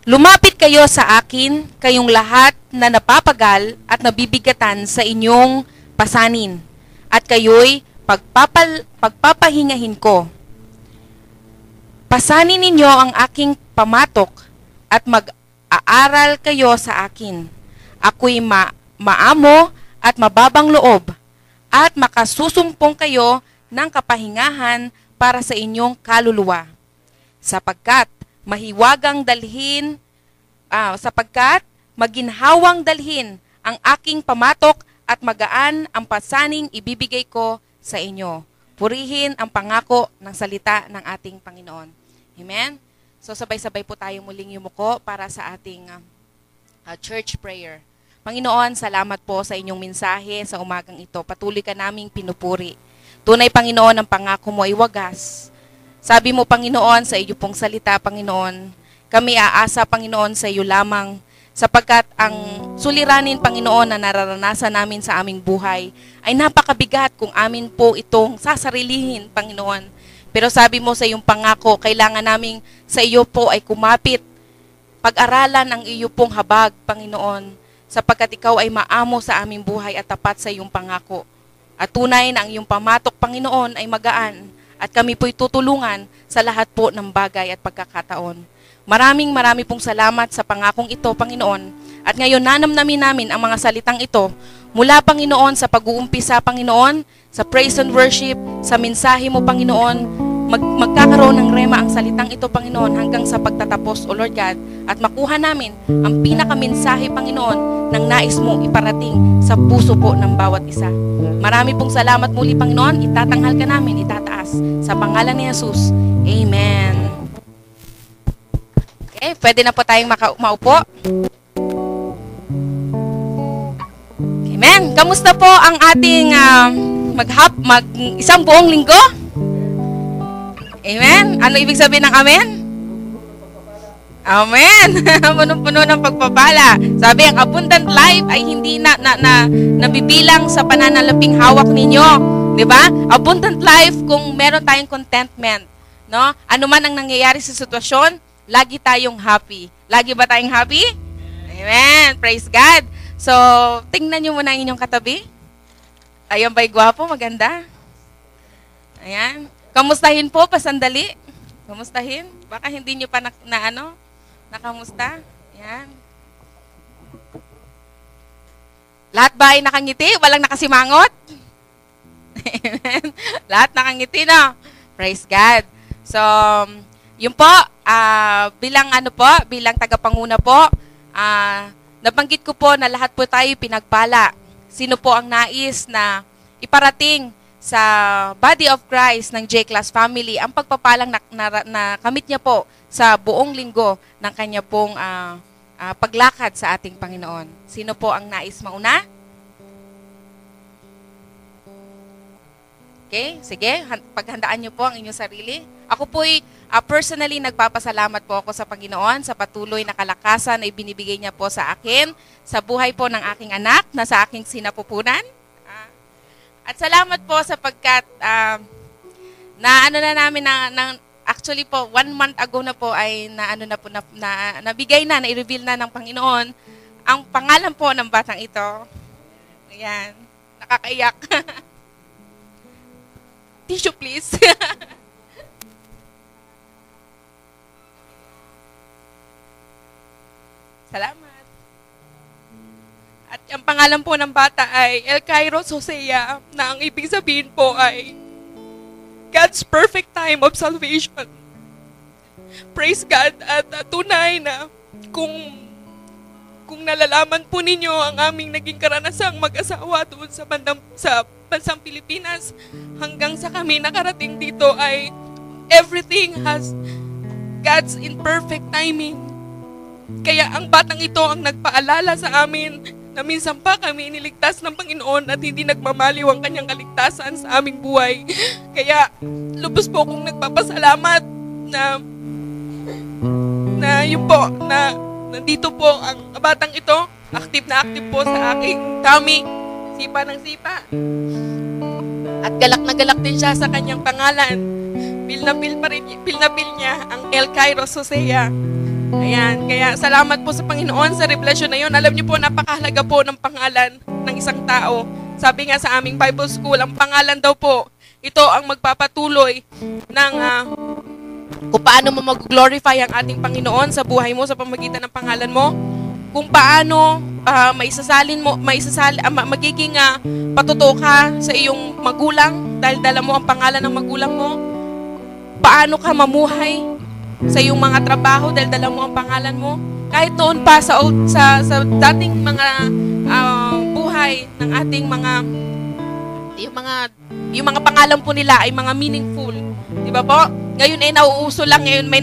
Lumapit kayo sa akin, kayong lahat na napapagal at nabibigatan sa inyong pasanin, at kayo'y pagpapahingahin ko. Pasanin ninyo ang aking pamatok at mag-aaral kayo sa akin. Ako'y maamo at mababang loob, at makasusumpong kayo ng kapahingahan para sa inyong kaluluwa. Sapagkat maginhawang dalhin ang aking pamatok at magaan ang pasaning ibibigay ko sa inyo. Purihin ang pangako ng salita ng ating Panginoon. Amen? So sabay-sabay po tayo muling yumuko para sa ating church prayer. Panginoon, salamat po sa inyong mensahe sa umagang ito. Patuloy ka naming pinupuri. Tunay, Panginoon, ang pangako mo ay wagas. Sabi mo, Panginoon, sa iyo pong salita, Panginoon, kami aasa, Panginoon, sa iyo lamang, sapagkat ang suliranin, Panginoon, na nararanasan namin sa aming buhay ay napakabigat kung amin po itong sasarilihin, Panginoon. Pero sabi mo sa iyong pangako, kailangan namin sa iyo po ay kumapit, pag-aralan ang iyo pong habag, Panginoon, sapagkat ikaw ay maamo sa aming buhay at tapat sa iyong pangako. At tunay na ang iyong pamatok, Panginoon, ay magaan, at kami po'y tutulungan sa lahat po ng bagay at pagkakataon. Marami pong salamat sa pangakong ito, Panginoon. At ngayon nanamnamin namin ang mga salitang ito mula, Panginoon, sa pag-uumpisa, Panginoon, sa praise and worship, sa mensahe mo, Panginoon. Magkakaroon ng rema ang salitang ito, Panginoon, hanggang sa pagtatapos, O Lord God. At makuha namin ang pinakamensahe, Panginoon, ng nais mo iparating sa puso po ng bawat isa. Marami pong salamat muli, Panginoon. Itatanghal ka namin, itataas. Sa pangalan ni Jesus. Amen. Okay, pwede na po tayong maupo. Amen. Kamusta po ang ating isang buong linggo? Amen. Ano ibig sabihin ng amen? Amen. Punong-puno ng pagpapala. Sabi, ang abundant life ay hindi nabibilang sa pananalaping hawak ninyo. Di ba? Abundant life kung meron tayong contentment. No? Ano man ang nangyayari sa sitwasyon, lagi tayong happy. Lagi ba tayong happy? Amen. Praise God. So, tingnan nyo muna ang inyong katabi. Ayan ba'y gwapo? Maganda? Ayan. Kamustahin po, pasandali. Kamustahin? Baka hindi nyo pa nakamusta? Ayan. Lahat ba ay nakangiti? Walang nakasimangot? Amen. Lahat nakangiti, no? Praise God. So, yun po, bilang tagapanguna po, nabanggit ko po na lahat po tayo pinagpala. Sino po ang nais na iparating sa body of Christ ng J-Class family ang pagpapalang na kamit niya po sa buong linggo ng kanya pong paglakad sa ating Panginoon. Sino po ang nais mauna? Okay, sige, paghandaan niyo po ang inyong sarili. Ako po'y personally nagpapasalamat po ako sa Panginoon sa patuloy na kalakasan na ibinibigay niya po sa akin, sa buhay po ng aking anak na sa aking sinapupunan. At salamat po sapagkat actually po 1 month ago na po ay nabigay na-reveal na ng Panginoon ang pangalan po ng batang ito. Ayan, nakakaiyak. Tissue please. Salamat. At ang pangalan po ng bata ay Elkairos Hosea, na ang ibig sabihin po ay God's perfect time of salvation. Praise God. At tunay na kung nalalaman po ninyo ang aming naging karanasang mag-asawa doon sa bansang Pilipinas hanggang sa kami nakarating dito ay everything has God's in perfect timing. Kaya ang batang ito ang nagpaalala sa amin na minsan pa kami iniligtas ng Panginoon at hindi nagmamaliw ang kanyang kaligtasan sa aming buhay. Kaya lubos po akong nagpapasalamat na yun po, na nandito po ang batang ito, active na active po sa aking tummy, sipa ng sipa. At galak na galak din siya sa kanyang pangalan. Pil na pil niya ang Elkairos Hosea. Ayan, kaya salamat po sa Panginoon sa revelasyon na yun. Alam niyo po, napakahalaga po ng pangalan ng isang tao. Sabi nga sa aming Bible School, ang pangalan daw po, ito ang magpapatuloy ng kung paano mo mag-glorify ang ating Panginoon sa buhay mo sa pamamagitan ng pangalan mo. Kung paano magiging patuto ka sa iyong magulang dahil dala mo ang pangalan ng magulang mo. Paano ka mamuhay sa iyong mga trabaho dahil dala mo ang pangalan mo. Kahit noon pa sa dating mga buhay ng ating yung mga pangalan po nila ay mga meaningful. Di ba po? Ngayon ay nauuso lang. Ngayon may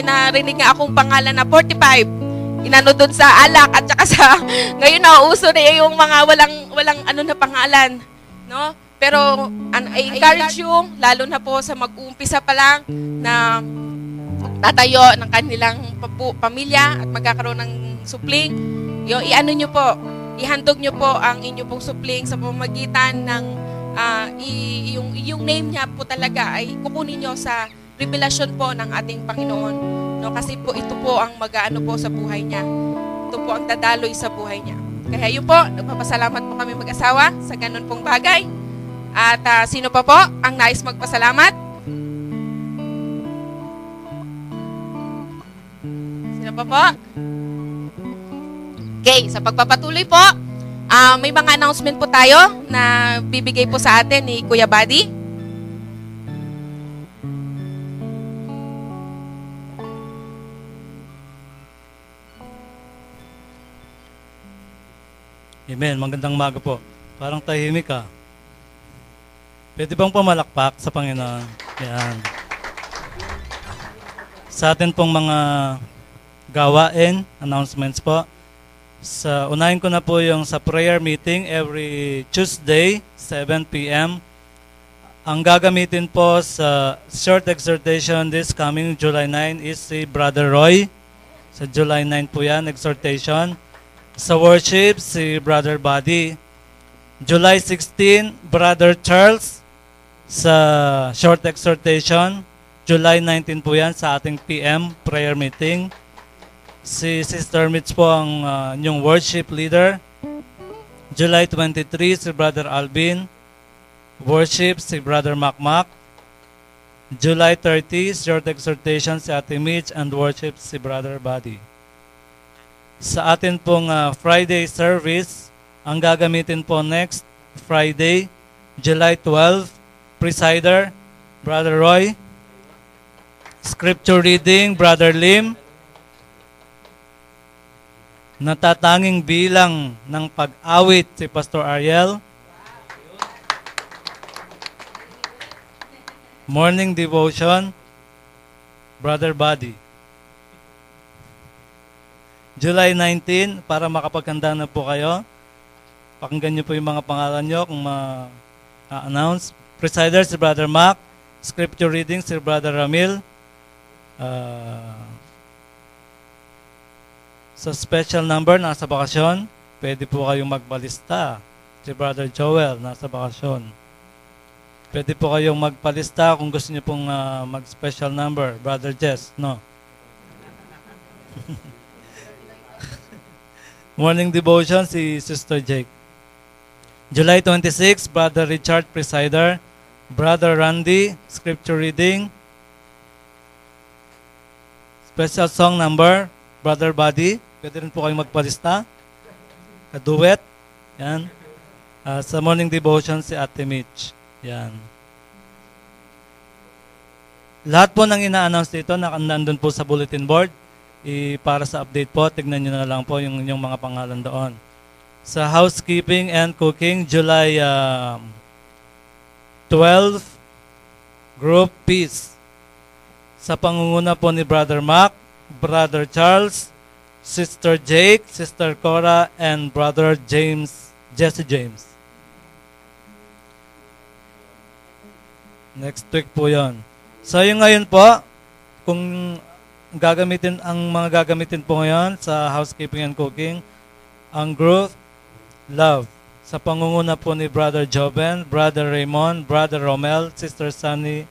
narinig nga akong pangalan na 45. Inano doon sa alak at saka sa ngayon nauuso na yung mga walang ano na pangalan, no? Pero I encourage you lalo na po sa mag-uumpisa pa lang na tatayo ng kanilang pamilya at magkakaroon ng supling. Iano nyo po, ihandog nyo po ang inyo pong supling sa pamamagitan ng yung name niya po talaga ay kukunin nyo sa revelasyon po ng ating Panginoon. No, kasi po ito po ang mag-aano po sa buhay niya. Ito po ang dadaloy sa buhay niya. Kaya yun po, nagpapasalamat po kami mag-asawa sa ganun pong bagay. At sino pa po ang nais magpasalamat? Sino pa po? Okay, sa pagpapatuloy po, may mga announcement po tayo na bibigay po sa atin ni Kuya Buddy. Amen. Magandang umaga po. Parang tahimik ka. Pwede bang pumalakpak sa Panginoon? Yan. Sa atin pong mga gawain, announcements po. Unahin ko na po yung sa prayer meeting every Tuesday, 7 p.m. Ang gagamitin po sa short exhortation this coming July 9 is si Brother Roy. Sa July 9 po yan, exhortation. Sa worship, si Brother Buddy. July 16, Brother Charles sa short exhortation. July 19 po yan sa ating PM prayer meeting. Si Sister Mitch po ang yung worship leader. July 23, si Brother Alvin. Worship, si Brother Macmac. July 30, short exhortation si Ate Mitch and worship si Brother Buddy. Sa atin pong Friday service, ang gagamitin po next Friday, July 12, presider, Brother Roy. Scripture reading, Brother Lim. Natatanging bilang ng pag-awit si Pastor Ariel. Morning devotion, Brother Buddy. July 19, para makapagkanda na po kayo. Pakinggan niyo po yung mga pangalan niyo kung ma-announce. Presider, si Brother Mac. Scripture reading, si Brother Ramil. Sa special number, nasa bakasyon. Pwede po kayong magpalista. Si Brother Joel, nasa bakasyon. Pwede po kayong magpalista kung gusto niyo pong mag-special number. Brother Jess, no? Morning devotion, si Sister Jake. July 26, Brother Richard, presider. Brother Randy, scripture reading. Special song number, Brother Buddy. Pwede rin po kayong magpalista. Kaduet. Yan. Sa morning devotion, si Ate Mitch. Yan. Lahat po ng ina-announce dito, nandun po sa bulletin board. Para sa update po, tignan nyo na lang po yung mga pangalan doon. Sa housekeeping and cooking, July 12, group peace. Sa pangunguna po ni Brother Mac, Brother Charles, Sister Jake, Sister Cora, and Brother Jesse James. Next week po yon. So yung ngayon po, kung mga gagamitin po ngayon sa housekeeping and cooking, ang group Love. Sa pangunguna po ni Brother Joven, Brother Raymond, Brother Romel, Sister Sunny,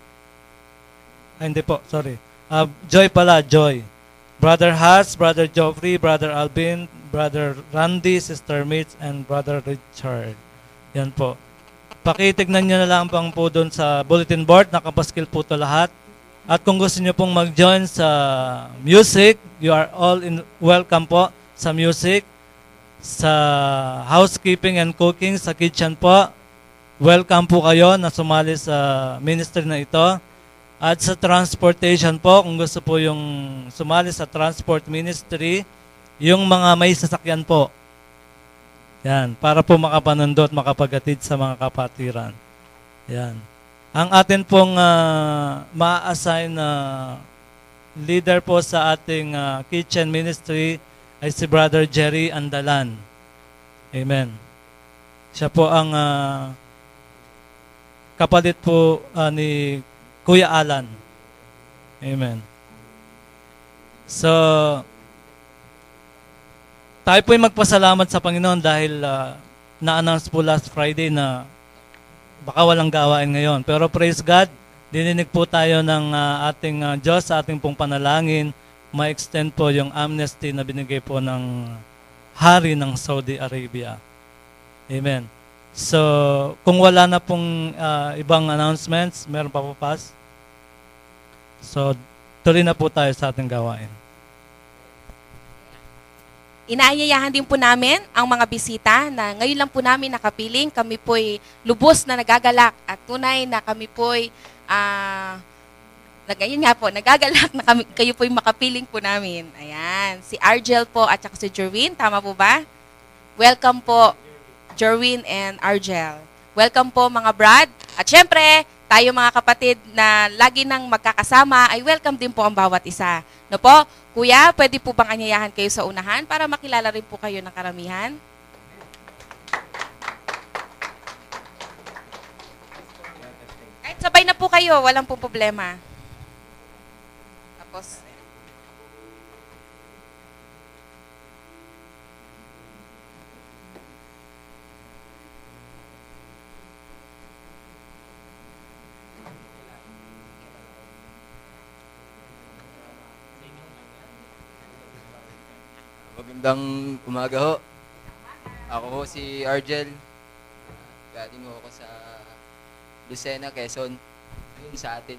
Joy pala, Joy. Brother Haz, Brother Joffrey, Brother Alvin, Brother Randy, Sister Mitch, and Brother Richard. Yan po. Pakitignan nyo na lang po doon sa bulletin board. Nakapaskil po ito lahat. At kung gusto nyo pong mag-join sa music, you are all welcome po sa music, sa housekeeping and cooking, sa kitchen po. Welcome po kayo na sumali sa ministry na ito. At sa transportation po, kung gusto po yung sumali sa transport ministry, yung mga may sasakyan po. Yan, para po makapanundot, makapagatid sa mga kapatiran. Yan. Ang atin pong ma-assign na leader po sa ating kitchen ministry ay si Brother Jerry Andalan. Amen. Siya po ang kapalit po ni Kuya Alan. Amen. So, tayo po'y magpasalamat sa Panginoon dahil na-announce po last Friday na baka walang gawain ngayon. Pero praise God, dininig po tayo ng ating Diyos sa ating pong panalangin, ma-extend po yung amnesty na binigay po ng hari ng Saudi Arabia. Amen. So, kung wala na pong ibang announcements, meron pa po pas? So, tuloy na po tayo sa ating gawain. Inaanyayahan din po namin ang mga bisita na ngayon lang po namin nakapiling. Kami po'y lubos na nagagalak at tunay na kami po'y ngayon nga po, nagagalak na kayo po'y makapiling po namin. Ayan, si Argel po at saka si Jerwin, tama po ba? Welcome po, Jerwin and Argel. Welcome po mga brad. At syempre, tayo mga kapatid na lagi nang magkakasama, ay welcome din po ang bawat isa. No po? Kuya, pwede po bang anyayahan kayo sa unahan para makilala rin po kayo ng karamihan? Kahit sabay na po kayo, walang po problema. Tapos, magandang umaga ho. Ako ho si Argel. Galing ho ako sa Lucena, Quezon. Ayun sa atin.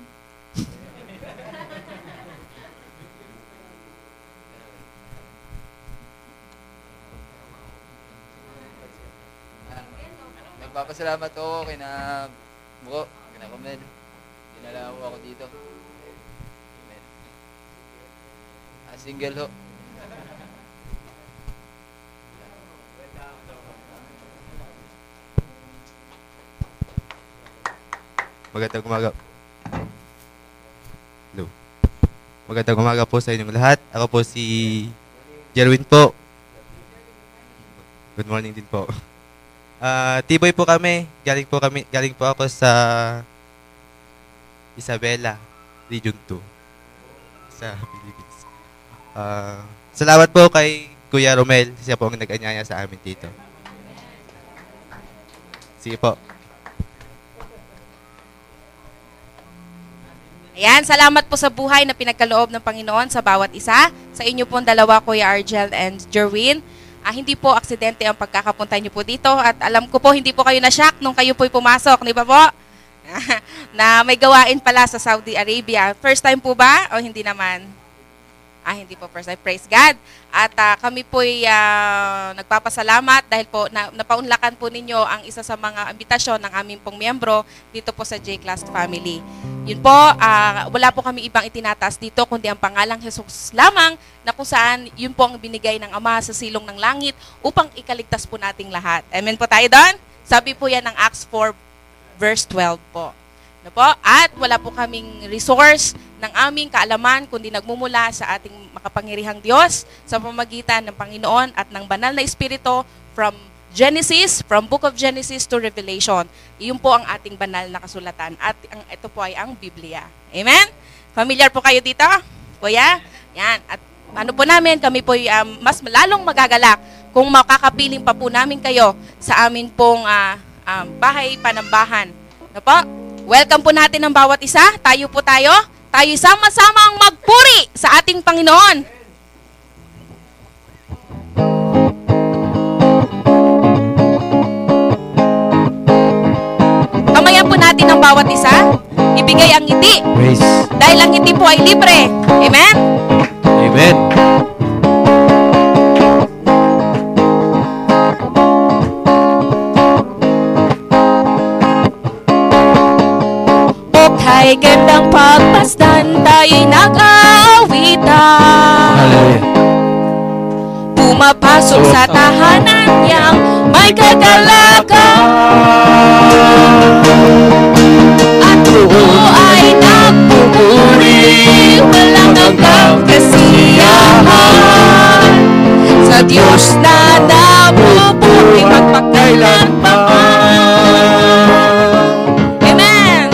Nagpapasalamat ako kina Buko, kina Romel. Dinala ho ako dito. Amen. Single ho. Magandang umaga. Hello. Magandang umaga po sa inyong lahat. Ako po si Jerwin po. Good morning din po. Tiboy po kami. Galing po ako sa Isabela, Region 2 sa Philippines. Salamat po kay Kuya Romel. Siya po ang nag-anyaya sa amin dito. Sige po. ayan, salamat po sa buhay na pinagkaloob ng Panginoon sa bawat isa. Sa inyo pong dalawa, Kuya Argel and Jerwin. Hindi po aksidente ang pagkakapunta niyo po dito. At alam ko po, hindi po kayo na-shock nung kayo po'y pumasok. Di ba po? Na may gawain pala sa Saudi Arabia. First time po ba? O hindi naman? Hindi po first time. Praise God. At kami po'y nagpapasalamat dahil po napaunlakan po ninyo ang isa sa mga imbitasyon ng aming pong miyembro dito po sa J-Class Family. Yun po, wala po kami ibang itinataas dito kundi ang pangalang Jesus lamang na kung saan yun po ang binigay ng Ama sa silong ng langit upang ikaligtas po nating lahat. Amen po tayo doon? Sabi po yan ng Acts 4 verse 12 po. No po? At wala po kaming resource ng aming kaalaman kundi nagmumula sa ating makapangyarihang Diyos sa pamamagitan ng Panginoon at ng banal na Espiritu from Book of Genesis to Revelation. Iyon po ang ating banal na kasulatan at ito po ay ang Biblia. Amen? Familiar po kayo dito? Kuya? Yan. At ano po namin, kami po mas lalong magagalak kung makakapiling pa po namin kayo sa amin pong bahay panambahan. No po? Welcome po natin ang bawat isa. Tayo po tayo. tayo sama-samang magpuri sa ating Panginoon. Kamayan po natin ang bawat isa. Ibigay ang ngiti. Praise. Dahil ang ngiti po ay libre. Amen? Amen. Kay gandang pagmasdan, tayo'y nag-aawitan. Hallelujah. Pumapasok sa tahanan niyang may kagalakan. At buo ay nagpupuri, walang hanggang kasiyahan. Sa Diyos na nabubuhay magpakailanman. Amen.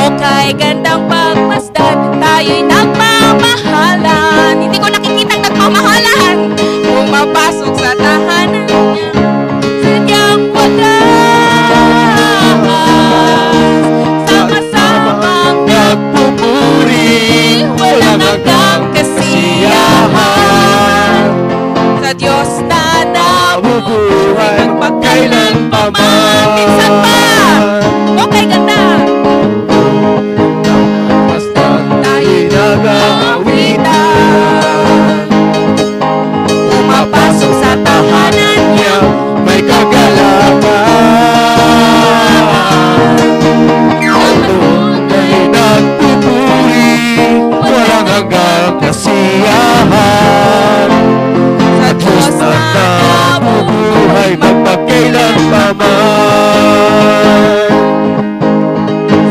Okay, gandang pagmasdan, tayo'y nagmamahalan. Hindi ko nakikita ang nagmamahalan. Pumapasok sa tahanan niya, sadyang wagas. Sama-samang nagpupuri, walang hanggang kasiyahan. Sa Diyos na nabubuhay magpakailanman. Minsan pa. Okay, ganda. Tayo'y nag-aawitan. Pumapasok sa tahanan niya, May kagalakan. Ang tunay nagpupuri, walang hanggang kasiyahan. sa Diyos Diyos na na nabubuhay magpakailanman.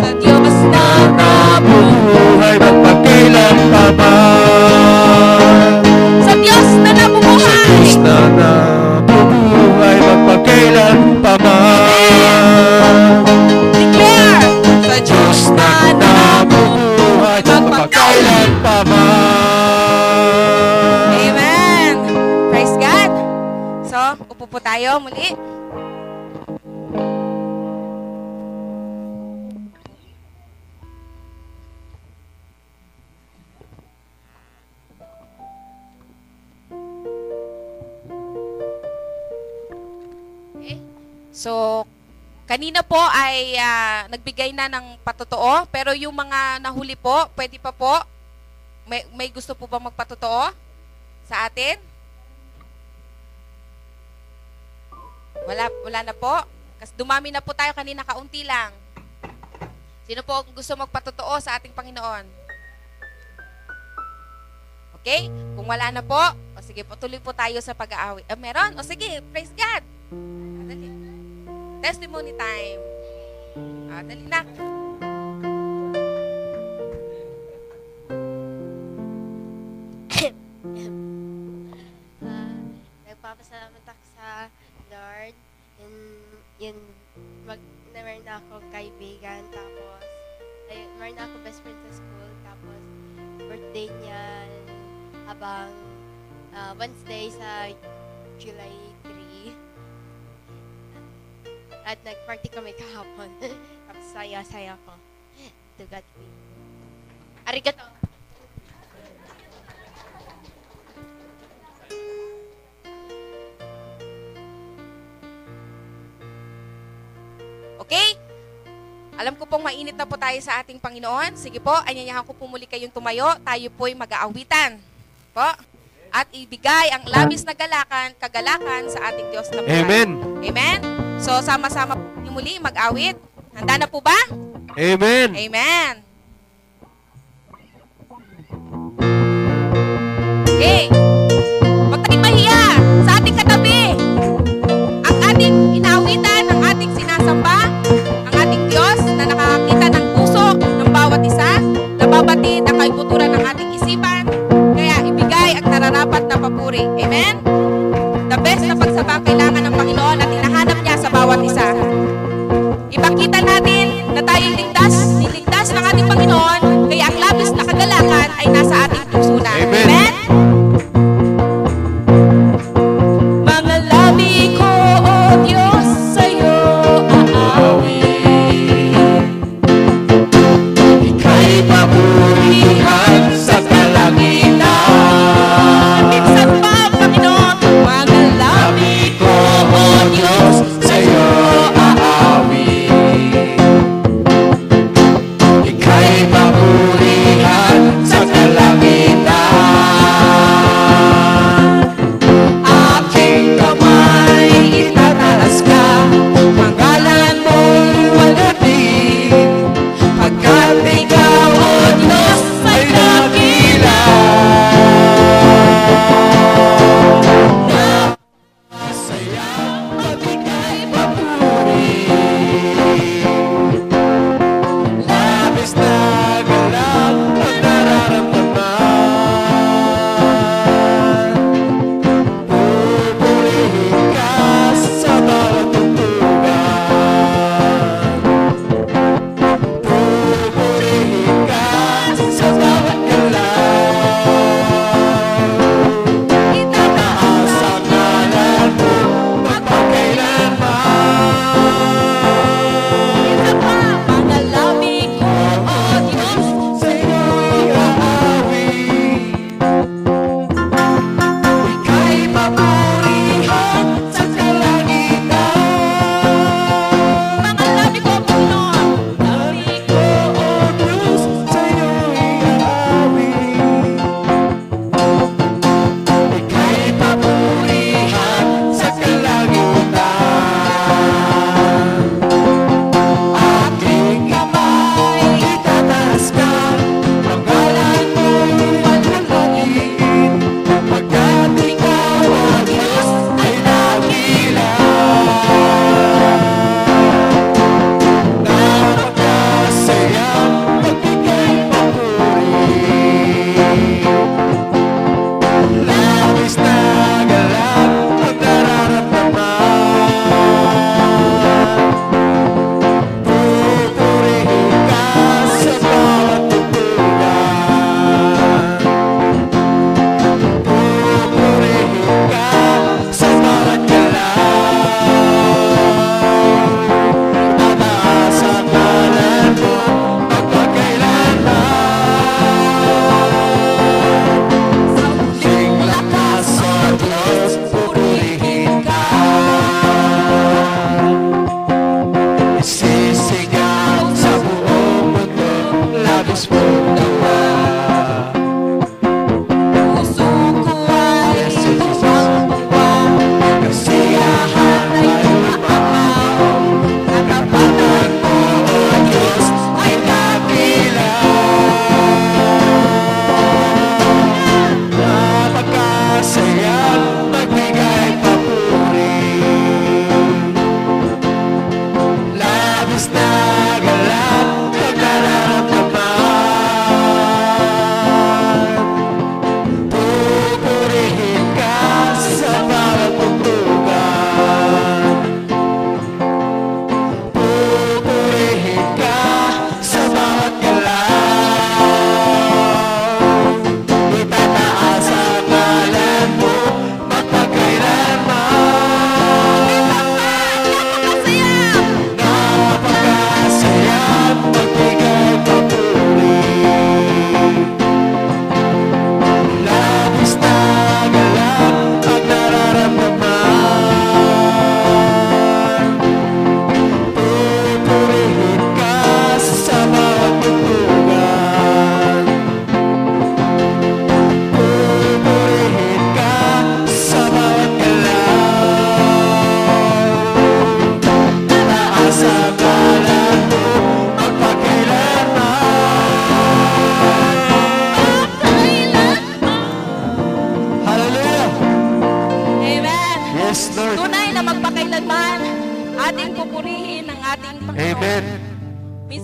sa Diyos na Nabubuhay magpakailanman. sa Diyos na nabubuhay. Diyos na nabubuhay magpakailanman. Declare, sa Diyos na Nabubuhay magpakailanman. Amen. Praise God. So, upo po tayo muli. Okay. So, kanina po ay nagbigay na ng patotoo, pero yung mga nahuli po, pwede pa po. May gusto po ba magpatotoo sa atin? Wala na po. Kasi dumami na po tayo kanina, kaunti lang. Sino po ang gusto magpatotoo sa ating Panginoon? Okay? Kung wala na po, o sige po, tuloy po tayo sa pag-aawit. Meron? O sige, praise God. Dali. Testimony time. Dali na. Nagpapasalamat ako sa Lord. Yun, meron na akong kaibigan. Tapos, meron na akong best friend sa school. Tapos, birthday niya habang Wednesday sa July 3. At nag-party kami kahapon. Tapos, saya-saya ko. To God be. Arigato! Okay? Alam ko pong mainit na po tayo sa ating Panginoon. Sige po, anyayahan ko po muli kayong tumayo. Tayo po'y mag-aawitan. Po? At ibigay ang labis na kagalakan sa ating Diyos na buhay. Amen. Amen? So, sama-sama po muli mag-awit. Handa na po ba? Amen. Amen. Okay. Huwag tayong mahiya sa ating katabi. Ang ating inaawitan, ang ating sinasamba, ang ating Diyos na nakakakita ng puso ng bawat isa, nababatid ang kaibuturan ng ating isipan, kaya ibigay ang nararapat na papuri. Amen? The best na pagsamba kailangan ng Panginoon at hinahanap niya sa bawat isa. Ipakita natin na tayo niligtas ng ating Panginoon, kaya ang labis na kagalakan ay nasa ating puso na. Amen. Amen? Mga labi ko, O Diyos, sa'yo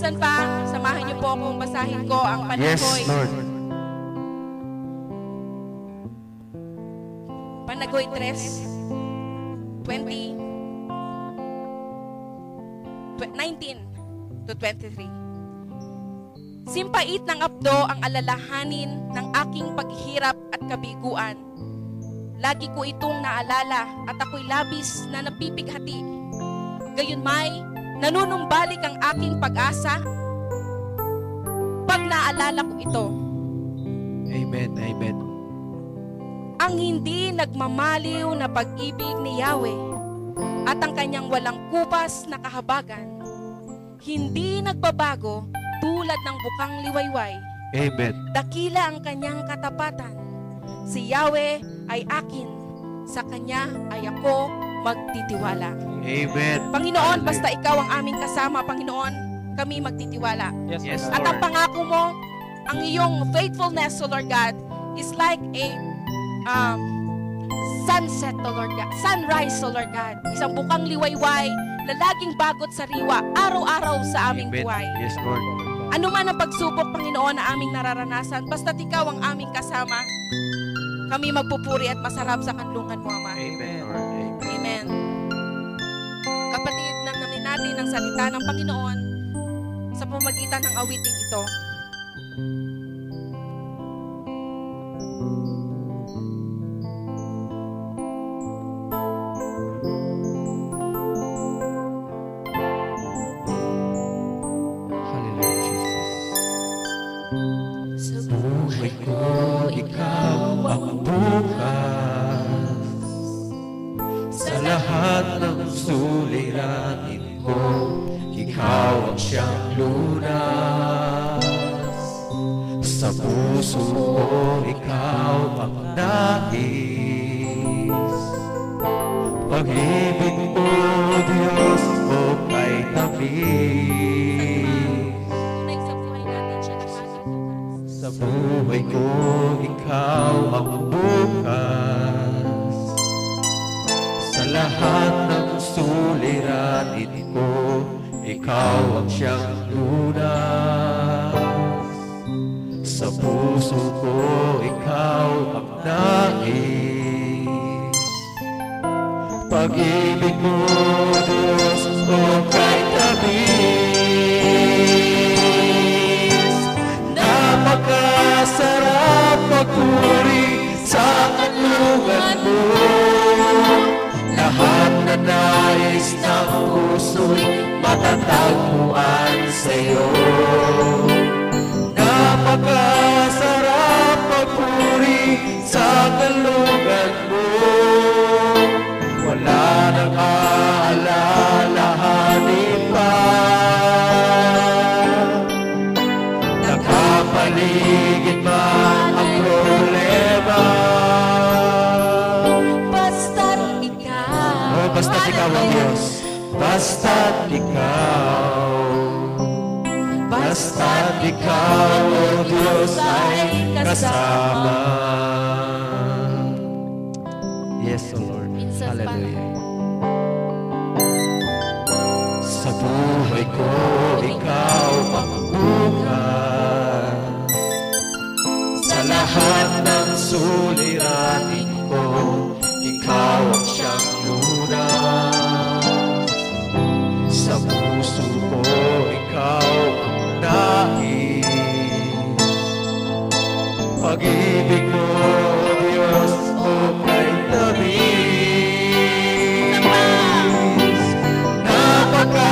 minsan pa, samahan niyo po akong basahin ko ang Yes, Panagoy. Lord. Panagoy 3:19 to 23. Simpait ng abdo ang alalahanin ng aking paghihirap at kabiguan. Lagi ko itong naalala at ako'y labis na napipighati. Gayunmay, nanunumbalik ang aking pag-asa pag naalala ko ito. Amen, amen. Ang hindi nagmamaliw na pag-ibig ni Yahweh at ang kanyang walang kubas na kahabagan, hindi nagbabago tulad ng bukang liwayway. Amen. Dakila ang kanyang katapatan. Si Yahweh ay akin, sa kanya ay ako magtitiwala. Amen. Panginoon, basta ikaw ang aming kasama, Panginoon, kami magtitiwala. Yes, At ang Lord. pangako mo, ang iyong faithfulness, O Lord God, is like a sunset, O Lord God, sunrise, O Lord God. Isang bukang liwayway na laging bagot sa riwa, araw-araw sa aming Amen. buhay. Yes, Lord. Ano man ang pagsubok, Panginoon, na aming nararanasan, basta't ikaw ang aming kasama, kami magpupuri at masarap sa kanlungan mo, Ama. Amen, Lord. Amen. Amen. Kapatid, namin natin ang salita ng Panginoon sa pamagitan ng awiting ito. Hallelujah, Jesus. Sa Buhay ko, ikaw ang bukas. Sa lahat ng suliranin ko, ikaw ang siyang lunas. Sa puso ko, ikaw ang nais. Pag-ibig mo, Diyos, o kay tamis. tunay sa buhay natin siya nakakatukas. Sa buhay ko, ikaw ang bukas. Sa lahat ng suliranin ko, ikaw ang siyang lunas. Sa puso ko, ikaw ang nais. Pag-ibig mo, Diyos, o kay tamis. Napakasarap magpuri sa kanlungan mo. Lahat na nais ng puso'y matatagpuan sa'yo. Napakasarap magpuri sa kanlungan mo. Wala nang aalalahanin pa. Nakapaligid man ang problema. Basta't ikaw. Oh, basta't ikaw ang Diyos. Basta't ikaw. Basta't ikaw, oh Diyos, ay kasama. Yes, O Lord. Minsan pa. Hallelujah. Sa buhay ko, ikaw ang bukas. Sa lahat ng suliranin ko, ikaw ang siyang lunas. Sa puso ko, ikaw ang nais. Pag-ibig mo, Diyos, o kay tamis.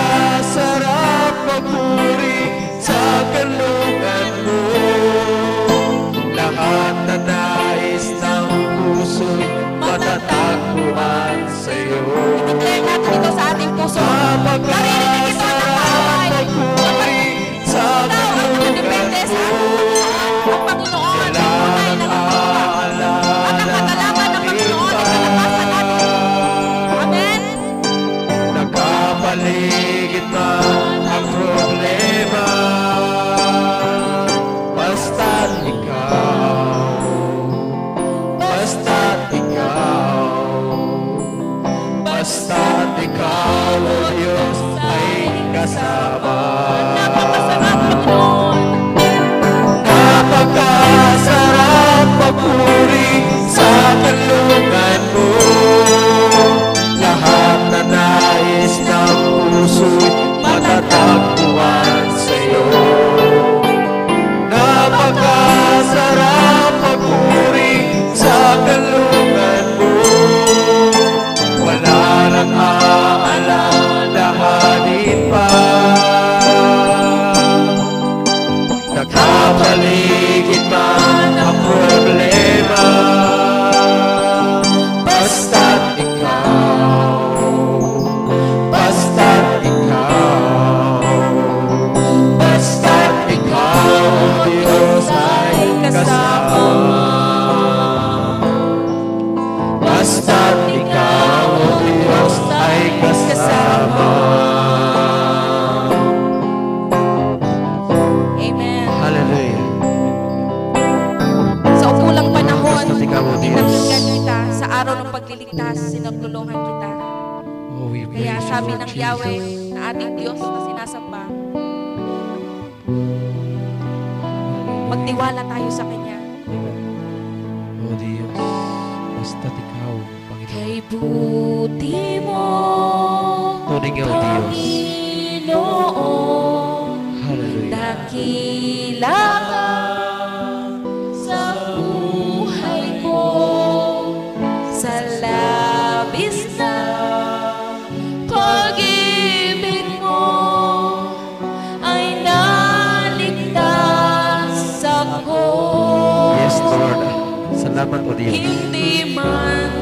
Napakasarap magpuri sa kanlungan mo. Lahat na nais ng puso'y matatagpuan sa'yo. I-declare natin ito sa ating puso. Napakasarap magpuri sa kanlungan mo. Ang Panginoon ay tunay na magpapala. At ang katalaman ng Panginoon ay kalakasan natin. Amen? Nakapaligid man ang problema. Basta't ikaw. Basta't ikaw. Basta't ikaw, O Diyos, ay kasama. Napakasarap araw ng pagliligtas, sinagtulungan kita. Oh, we Kaya praise you, sabi Lord ng Jesus. Yahweh na ating Diyos na sinasamba, magtiwala tayo sa Kanya. Oh Diyos, basta't ikaw, Panginoon. Kay buti mo, Turing o Diyos. Panginoon, Hallelujah. dakila ka sa buhay ko, sa labis na pag-ibig mo ay naligtas ako. Yes, Lord. Salamat o Diyos. Hindi man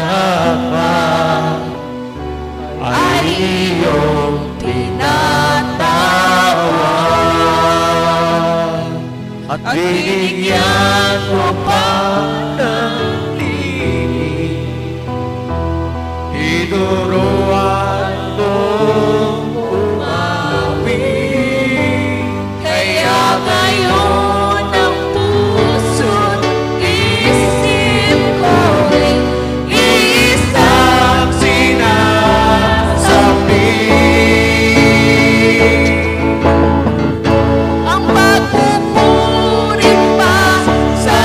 Pagdaman ay iyong tinatawan at binigyan mo pa ng tingin. Tinuruan mo umawi. Kaya ngayon ang puso't isip ko'y isang Sinasabi ang pagpupuri pa sa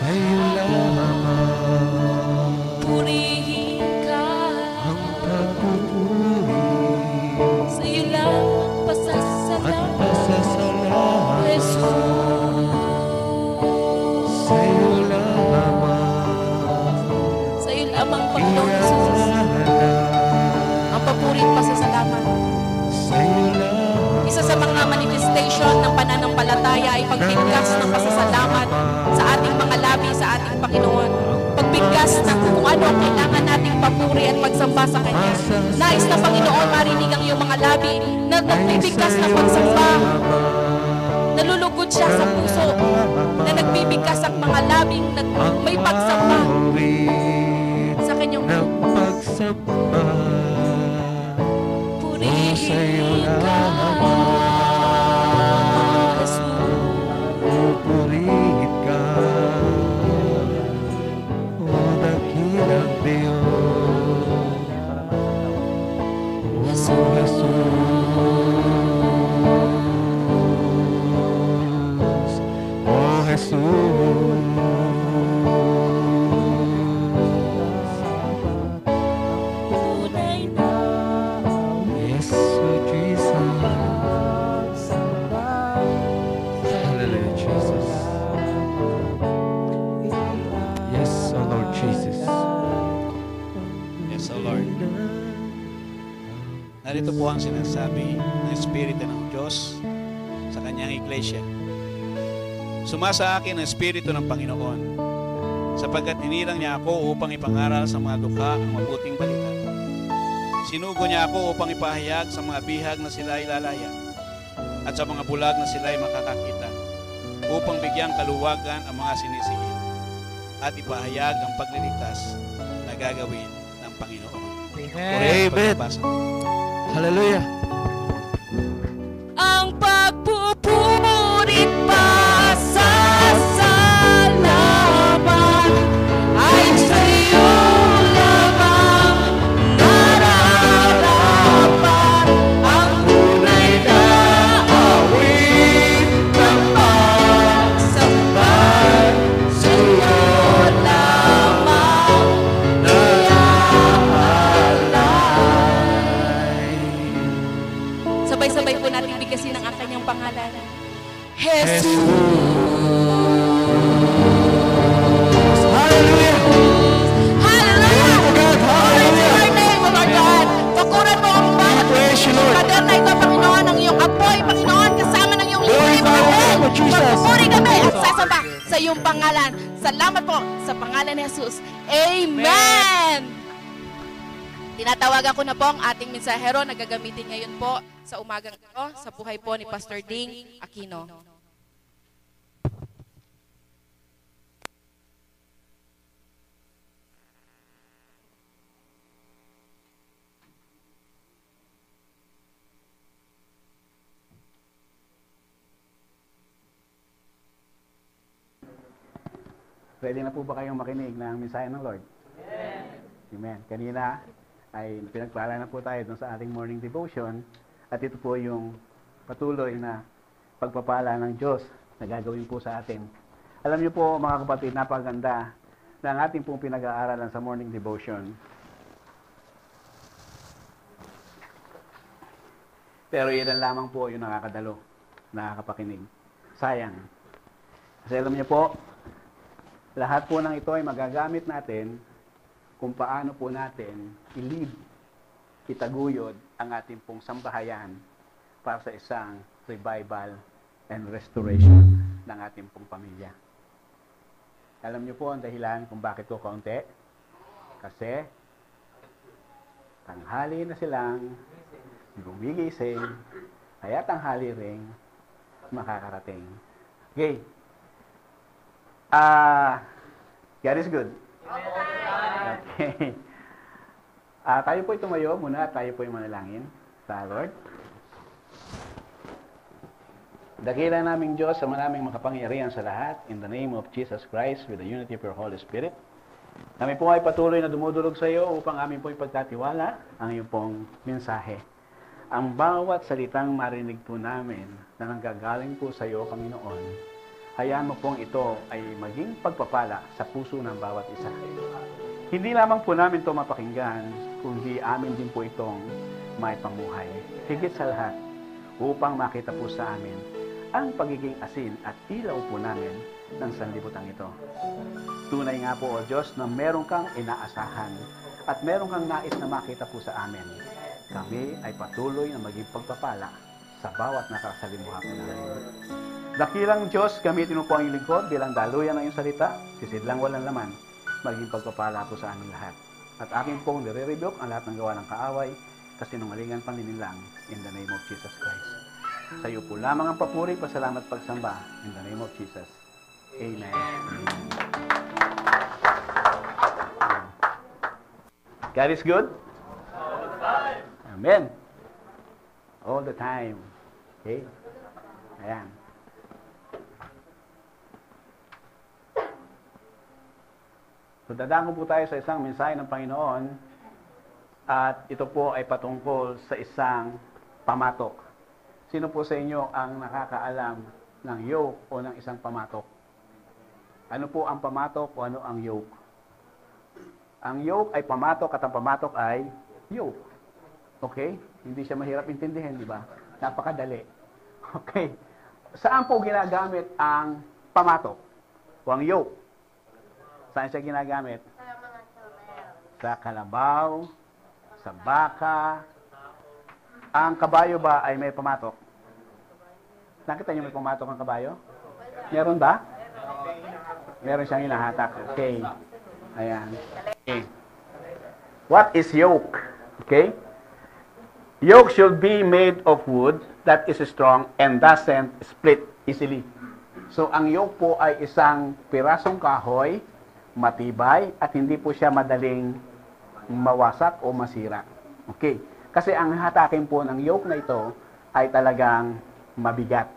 sa'yo lamang Purihin ka, ang pag-uuri sa'yo lang at pasasalamat, pasasalamat. Jesus. Sa'yo lamang Sa'yo lamang, Panginoon Jesus, ang papuri at pasasalamat. sa'yo lamang Isa sa mga manifestation ng pananampalataya ay pagbigkas ng pasasalamat sa ating mga labi, sa ating Panginoon. Pagbigkas ng kung ano ang kailangan nating papuri at pagsamba sa Kanya. Nais na Panginoon marinig ang iyong mga labi na nagbibigkas ng pagsamba. Nalulugod siya sa puso na nagbibigkas ang mga labing may pagsamba sa Kanyang ng pagsamba. purihin ka, Jesus. Pupurihin ka, o dakilang Diyos. O Jesus, o Jesus. Tunay na Yes, oh Jesus. Hallelujah, Jesus. Yes, oh Lord Jesus. Yes, O Lord. Narito po ang sinasabi ng Espiritu ng Diyos sa kanyang iglesia. Sumasa akin ang Espiritu ng Panginoon, sapagkat hinirang niya ako upang ipangaral sa mga dukha ang mabuting balita. Sinugo niya ako upang ipahayag sa mga bihag na sila ay lalaya, at sa mga bulag na sila ay makakakita, upang bigyang kaluwagan ang mga sinisigil, at ipahayag ang pagliligtas na gagawin ng Panginoon. Amen. Hallelujah. ang pagpupurit pasasalamat ay sa'yo lamang nararapat. Ang tunay na awit ng pagsamba sa'yo lamang sabay-sabay po natin bigkasin ang kanyang pangalan. Jesus! Hallelujah. Hallelujah! Glory to your name, O Lord God. Pakuran mo ang bawat Praise you, Lord. pader na ito, Panginoon, ang iyong apoy, Panginoon, kasama ng iyong libre Glorify the name of Jesus. Magpupuri kami at sasamba sa iyong pangalan. Salamat po sa pangalan ni Jesus. Amen! Tinatawagan ko na po ang ating mensahero na gagamitin ngayon po sa umagang ito sa buhay po ni Pastor Ding Aquino. Pwede na po ba kayong makinig ng mensahe ng Lord? Amen. Kanina ay pinagpala na po tayo dun sa ating morning devotion at ito po yung patuloy na pagpapala ng Diyos na gagawin po sa atin. Alam niyo po mga kapatid, napakaganda na ang ating pong pinag-aaralan sa morning devotion. Pero yan lamang po yung nakakadalo, nakakapakinig. Sayang. Kasi alam niyo po, lahat po ng ito ay magagamit natin kung paano po natin i-lead, itaguyod ang ating pong sambahayan para sa isang revival and restoration ng ating pong pamilya. Alam niyo po ang dahilan kung bakit ko kaunti? Kasi tanghali na silang gumigising, kaya tanghali ring makakarating. Okay. God is good. Okay. Tayo po tumayo muna at tayo po manalangin sa Lord. Dakila naming Diyos sa maraming makapangyarihan sa lahat, in the name of Jesus Christ, with the unity of your Holy Spirit. Kami po ay patuloy na dumudulog sa iyo upang amin po ipagkatiwala ang iyong pong mensahe. Ang bawat salitang marinig po namin na nanggagaling po sa iyo, Panginoon, Hayaan mo pong ito ay maging pagpapala sa puso ng bawat isa. Hindi lamang po namin ito mapakinggan, kundi amin din po itong may pamuhay. Higit sa lahat, upang makita po sa amin ang pagiging asin at ilaw po namin ng sanlibutan ito. Tunay nga po, O Diyos, na meron kang inaasahan at meron kang nais na makita po sa amin. Kami ay patuloy na maging pagpapala sa bawat nakasalimuha po namin. Dakilang Diyos, gamitin mo po ang iyong lingkod bilang daluyan ng iyong salita, sisidlang walang laman, maging pagpapala po sa amin lahat. At aking pong nire-rebuke ang lahat ng gawa ng kaaway, kasinungalingan, paninilang, in the name of Jesus Christ. Sa iyo po lamang ang papuri, pasalamat, pagsamba, in the name of Jesus. Amen. God is good? All the time. Amen. All the time. Okay? Ayan. So, dadako po tayo sa isang mensahe ng Panginoon at ito po ay patungkol sa isang pamatok. Sino po sa inyo ang nakakaalam ng yoke o ng isang pamatok? Ano po ang pamatok o ano ang yoke? Ang yoke ay pamatok at ang pamatok ay yoke. Okay? Hindi siya mahirap intindihin, di ba? Napakadali. Okay. Saan po ginagamit ang pamatok o ang yoke? Saan siya ginagamit? Sa kalabaw, sa baka. Ang kabayo ba ay may pamatok? Nakita niyo may pamatok ang kabayo? Meron ba? Meron siyang hinahatak. Okay. Ayan. Okay. What is yoke? Okay? Yoke should be made of wood that is strong and doesn't split easily. So, ang yoke po ay isang pirasong kahoy, matibay, at hindi po siya madaling mawasak o masira. Okay. Kasi ang hatakin po ng yoke na ito ay talagang mabigat.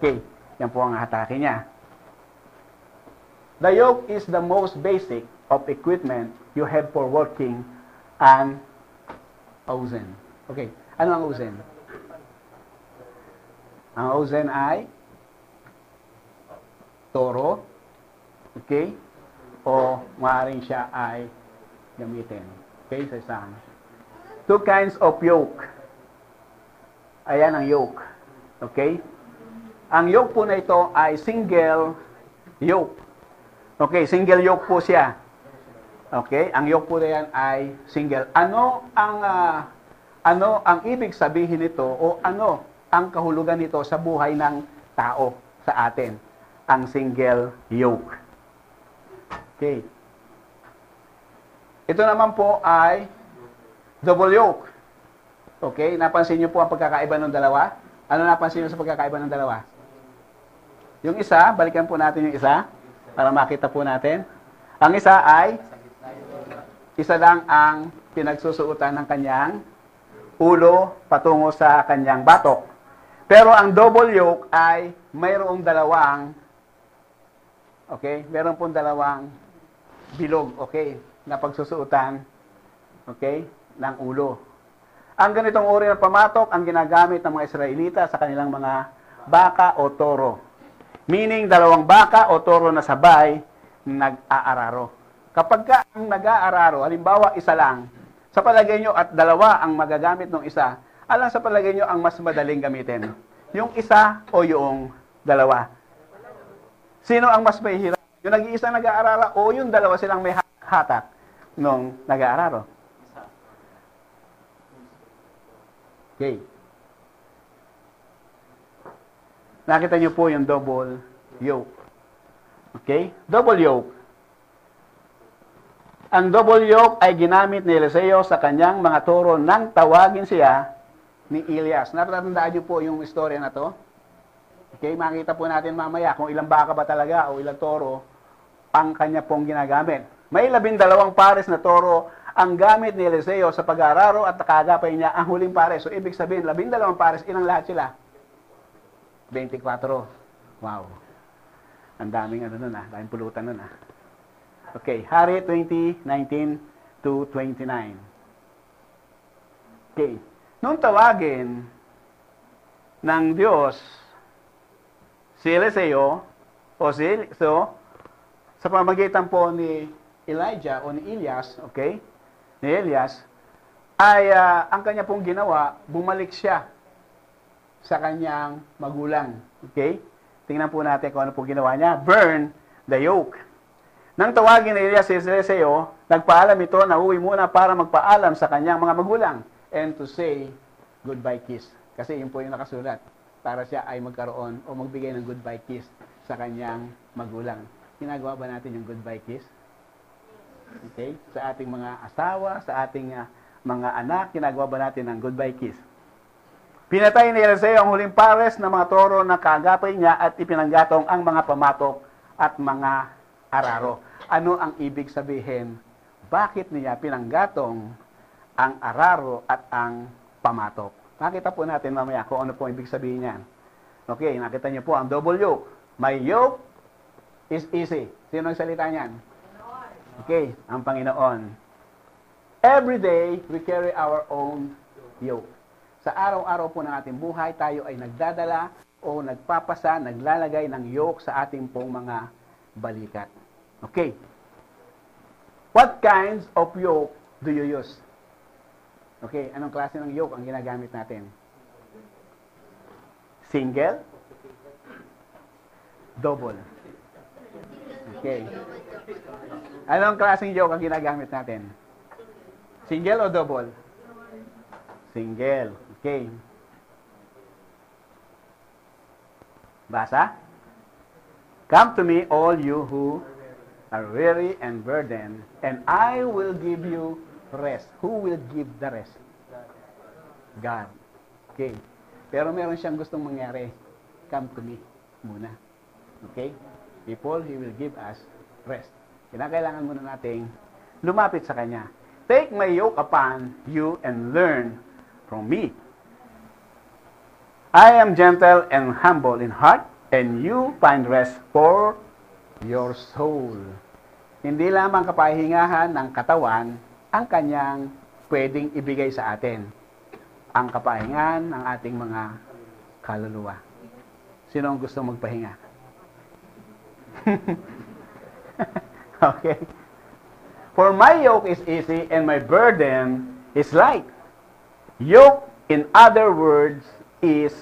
Okay. Yan po ang hatakin niya. The yoke is the most basic of equipment you have for working an oxen. Okay. Ano ang oxen? Ang oxen ay toro. Okay. O maaaring siya ay gamitin. Okay, sa isang. Two kinds of yoke. Ayan ang yoke. Okay? Ang yoke po na ito ay single yoke. Okay, single yoke po siya. Okay? Ang yoke po na yan ay single. Ano ang ibig sabihin nito o ano ang kahulugan nito sa buhay ng tao sa atin? Ang single yoke. Okay. Ito naman po ay double yoke. Okay? Napansin niyo po ang pagkakaiba ng dalawa? Ano napansin niyo sa pagkakaiba ng dalawa? Yung isa, balikan po natin yung isa para makita po natin. Ang isa ay isa lang ang pinagsusuotan ng kanyang ulo patungo sa kanyang batok. Pero ang double yoke ay mayroong dalawang meron dalawang bilog, na pagsusuotan, ng ulo. Ang ganitong uri ng pamatok ang ginagamit ng mga Israelita sa kanilang mga baka o toro. Meaning, dalawang baka o toro na sabay nag-aararo. Kapag ka ang nag-aararo, halimbawa isa lang, sa palagay nyo at dalawa ang magagamit ng isa, alang sa palagay nyo ang mas madaling gamitin? Yung isa o yung dalawa? Sino ang mas mahihirap? Yung nag-iisa nag-aararo o yung dalawa silang may hatak nung nag-aararo? Okay. Nakita niyo po yung double yoke. Okay? Double yoke. Ang double yoke ay ginamit ni Eliseo sa kanyang mga toro nang tawagin siya ni Elias. Natatandaan niyo po yung istorya na to? Okay, makita po natin mamaya kung ilang baka ba talaga o ilang toro ang kanya pong ginagamit. May 12 pares na toro ang gamit ni Eliseo sa pag-aararo at nakagapay niya ang huling pares. So, ibig sabihin, 12 pares, ilang lahat sila? 24. Wow. Ang daming daming pulutan nun Okay, Hari 20:19 to 29. Okay. Nung tawagin ng Diyos si Eliseo, So, sa pamamagitan po ni Elijah o ni Elias, okay? Ni Elias, ay ang kanya pong ginawa, bumalik siya sa kanyang magulang. Okay? Tingnan po natin kung ano po ginawa niya. Burn the yoke. Nang tawagin ni Elias si Eliseo, nagpaalam ito na uwi muna para magpaalam sa kanyang mga magulang and to say goodbye kiss. Kasi yun po yung nakasulat para siya ay magkaroon o magbigay ng goodbye kiss sa kanyang magulang. Ginagawa ba natin yung goodbye kiss? Okay? Sa ating mga asawa, sa ating mga anak, ginagawa ba natin ang goodbye kiss? Pinatay ni Eliseo ang huling pares ng mga toro na kaagapay niya at ipinanggatong ang mga pamatok at mga araro. Ano ang ibig sabihin? Bakit niya pinanggatong ang araro at ang pamatok? Nakita po natin mamaya kung ano po ibig sabihin niyan. Okay, nakita niyo po ang double yoke. My yoke is easy. Sino ang salita niyan? Okay, ang Panginoon. Every day, we carry our own yoke. Sa araw-araw po ng ating buhay, tayo ay nagdadala o nagpapasa, naglalagay ng yoke sa ating pong mga balikat. Okay. What kinds of yoke do you use? Okay, anong klase ng yoke ang ginagamit natin? Single? Double? Okay. Anong klaseng yoke ang ginagamit natin? Single o double? Single. Okay. Basa? Come to me, all you who are weary and burdened, and I will give you rest. Who will give the rest? God. Okay. Pero meron siyang gustong mangyari. Come to me muna. Okay? People, He will give us rest. Kinakailangan muna nating lumapit sa Kanya. Take my yoke upon you and learn from me. I am gentle and humble in heart, and you find rest for your soul. Hindi lamang kapahingahan ng katawan ang Kanyang pwedeng ibigay sa atin. Ang kapahingahan ng ating mga kaluluwa. Sino ang gusto magpahinga? Okay. For my yoke is easy and my burden is light. Yoke, in other words, is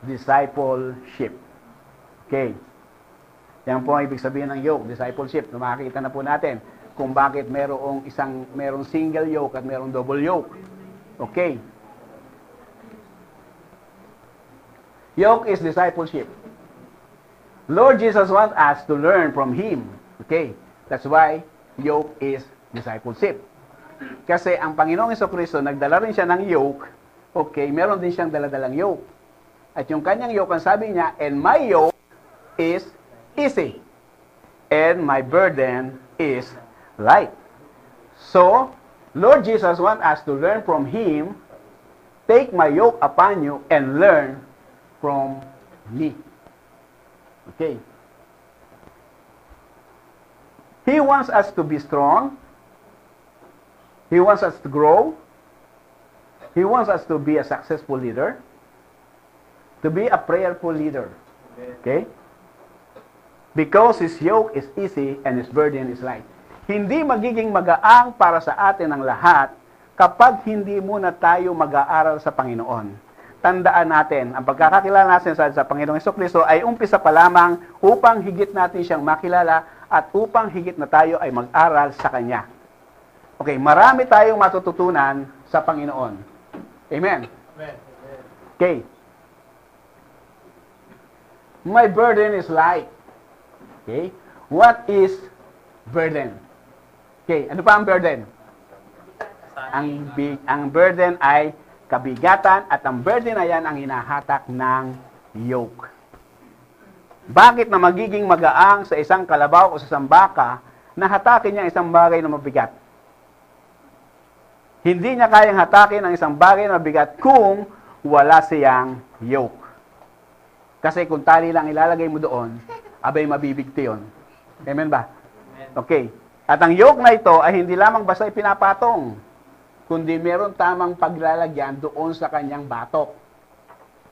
discipleship. Okay. Yan po ang ibig sabihin ng yoke, discipleship. Makikita na po natin kung bakit merong single yoke at merong double yoke. Okay. Yoke is discipleship. Lord Jesus wants us to learn from Him. Okay. That's why yoke is discipleship. Kasi ang Panginoong Jesucristo, nagdala rin siya ng yoke. Okay, meron din siyang daladalang yoke. At yung kanyang yoke, ang sabi niya, and my yoke is easy. And my burden is light. So, Lord Jesus wants us to learn from Him. Take my yoke upon you and learn from me. Okay. He wants us to be strong. He wants us to grow. He wants us to be a successful leader. To be a prayerful leader. Okay? Because His yoke is easy and His burden is light. Hindi magiging magaang para sa atin ang lahat kapag hindi muna tayo mag-aaral sa Panginoon. Tandaan natin, ang pagkakakilala natin sa Panginoong Jesucristo ay umpisa pa lamang upang higit natin siyang makilala at upang higit na tayo ay mag-aral sa Kanya. Okay, marami tayong matututunan sa Panginoon. Amen? Okay. My burden is light. Okay? What is burden? Okay, ano pa ang burden? Ang burden ay kabigatan at ang burden na yan ang hinahatak ng yoke. Bakit na magiging magaang sa isang kalabaw o sa isang baka na hatakin niya isang bagay na mabigat? Hindi niya kayang hatakin ang isang bagay na mabigat kung wala siyang yoke. Kasi kung tali lang ilalagay mo doon, abay mabibigti yun. Amen ba? Okay. At ang yoke na ito ay hindi lamang basta ipinapatong, kundi meron tamang paglalagyan doon sa kanyang batok.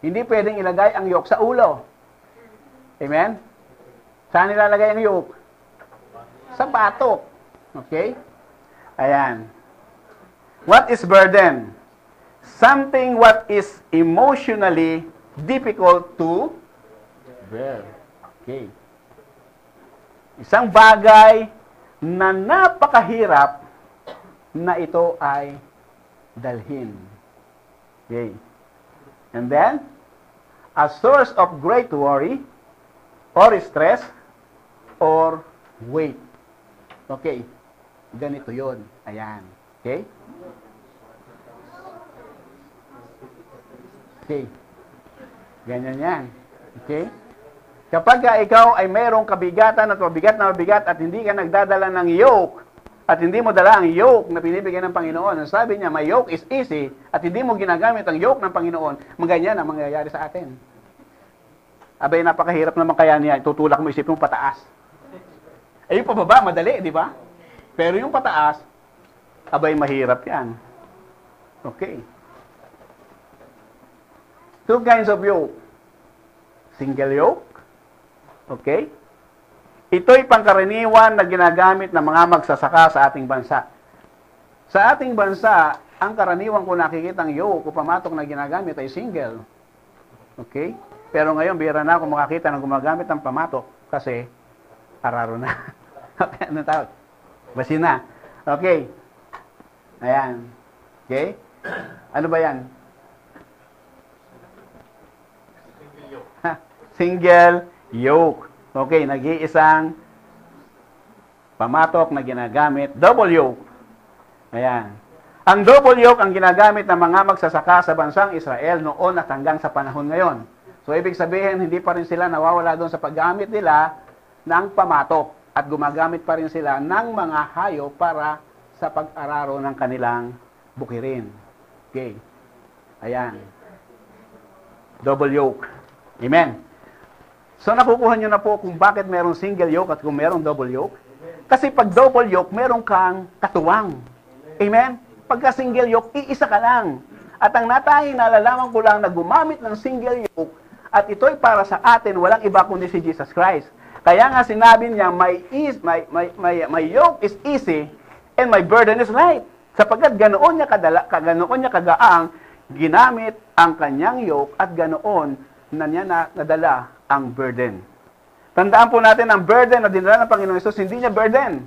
Hindi pwedeng ilagay ang yoke sa ulo. Amen? Saan nilalagay ang yoke? Sa batok. Okay? Ayan. What is burden? Something what is emotionally difficult to bear. Okay. Isang bagay na napakahirap na ito ay dalhin. Okay. And then, a source of great worry or stress or weight. Okay. Ganito yun. Ayan. Okay? Okay. Ganyan yan. Okay? Kapag ikaw ay mayroong kabigatan at mabigat at hindi ka nagdadala ng yoke at hindi mo dala ang yoke na pinibigay ng Panginoon, ang sabi niya, my yoke is easy at hindi mo ginagamit ang yoke ng Panginoon, maganyan ang mangyayari sa atin. Abay, napakahirap naman kaya niya. Tutulak mo isip mo pataas. Eh, yung pababa, madali, di ba? Pero yung pataas, abay, mahirap yan. Okay. Two kinds of yoke. Single yoke. Okay? Ito'y pangkaraniwan na ginagamit ng mga magsasaka sa ating bansa. Sa ating bansa, ang karaniwan ko nakikitang yoke o pamatok na ginagamit ay single. Okay? Pero ngayon, bihira na ako makakita ng gumagamit ng pamatok kasi araro na. Okay, ano tawag? Basi na. Okay. Ayan. Okay? Ano ba yan? Single yoke. Okay, nag-iisang pamatok na ginagamit. Double yoke. Ayan. Ang double yoke ang ginagamit ng mga magsasaka sa bansang Israel noon at hanggang sa panahon ngayon. So, ibig sabihin, hindi pa rin sila nawawala doon sa paggamit nila ng pamatok at gumagamit pa rin sila ng mga hayop para sa pag-araro ng kanilang bukirin. Okay. Ayan. Double yoke. Amen. So, nakukuha nyo na po kung bakit merong single yoke at kung merong double yoke. Kasi pag double yoke, meron kang katuwang. Amen? Pagka single yoke, iisa ka lang. At ang natanging nalalaman ko lang na gumamit ng single yoke at ito'y para sa atin, walang iba kundi si Jesus Christ. Kaya nga sinabi niya, my yoke is easy and my burden is light. Sapagkat ganoon niya kagaang ginamit ang kanyang yoke at ganoon na niya nadala ang burden. Tandaan po natin, ang burden na dinala ng Panginoon Hesus, hindi niya burden.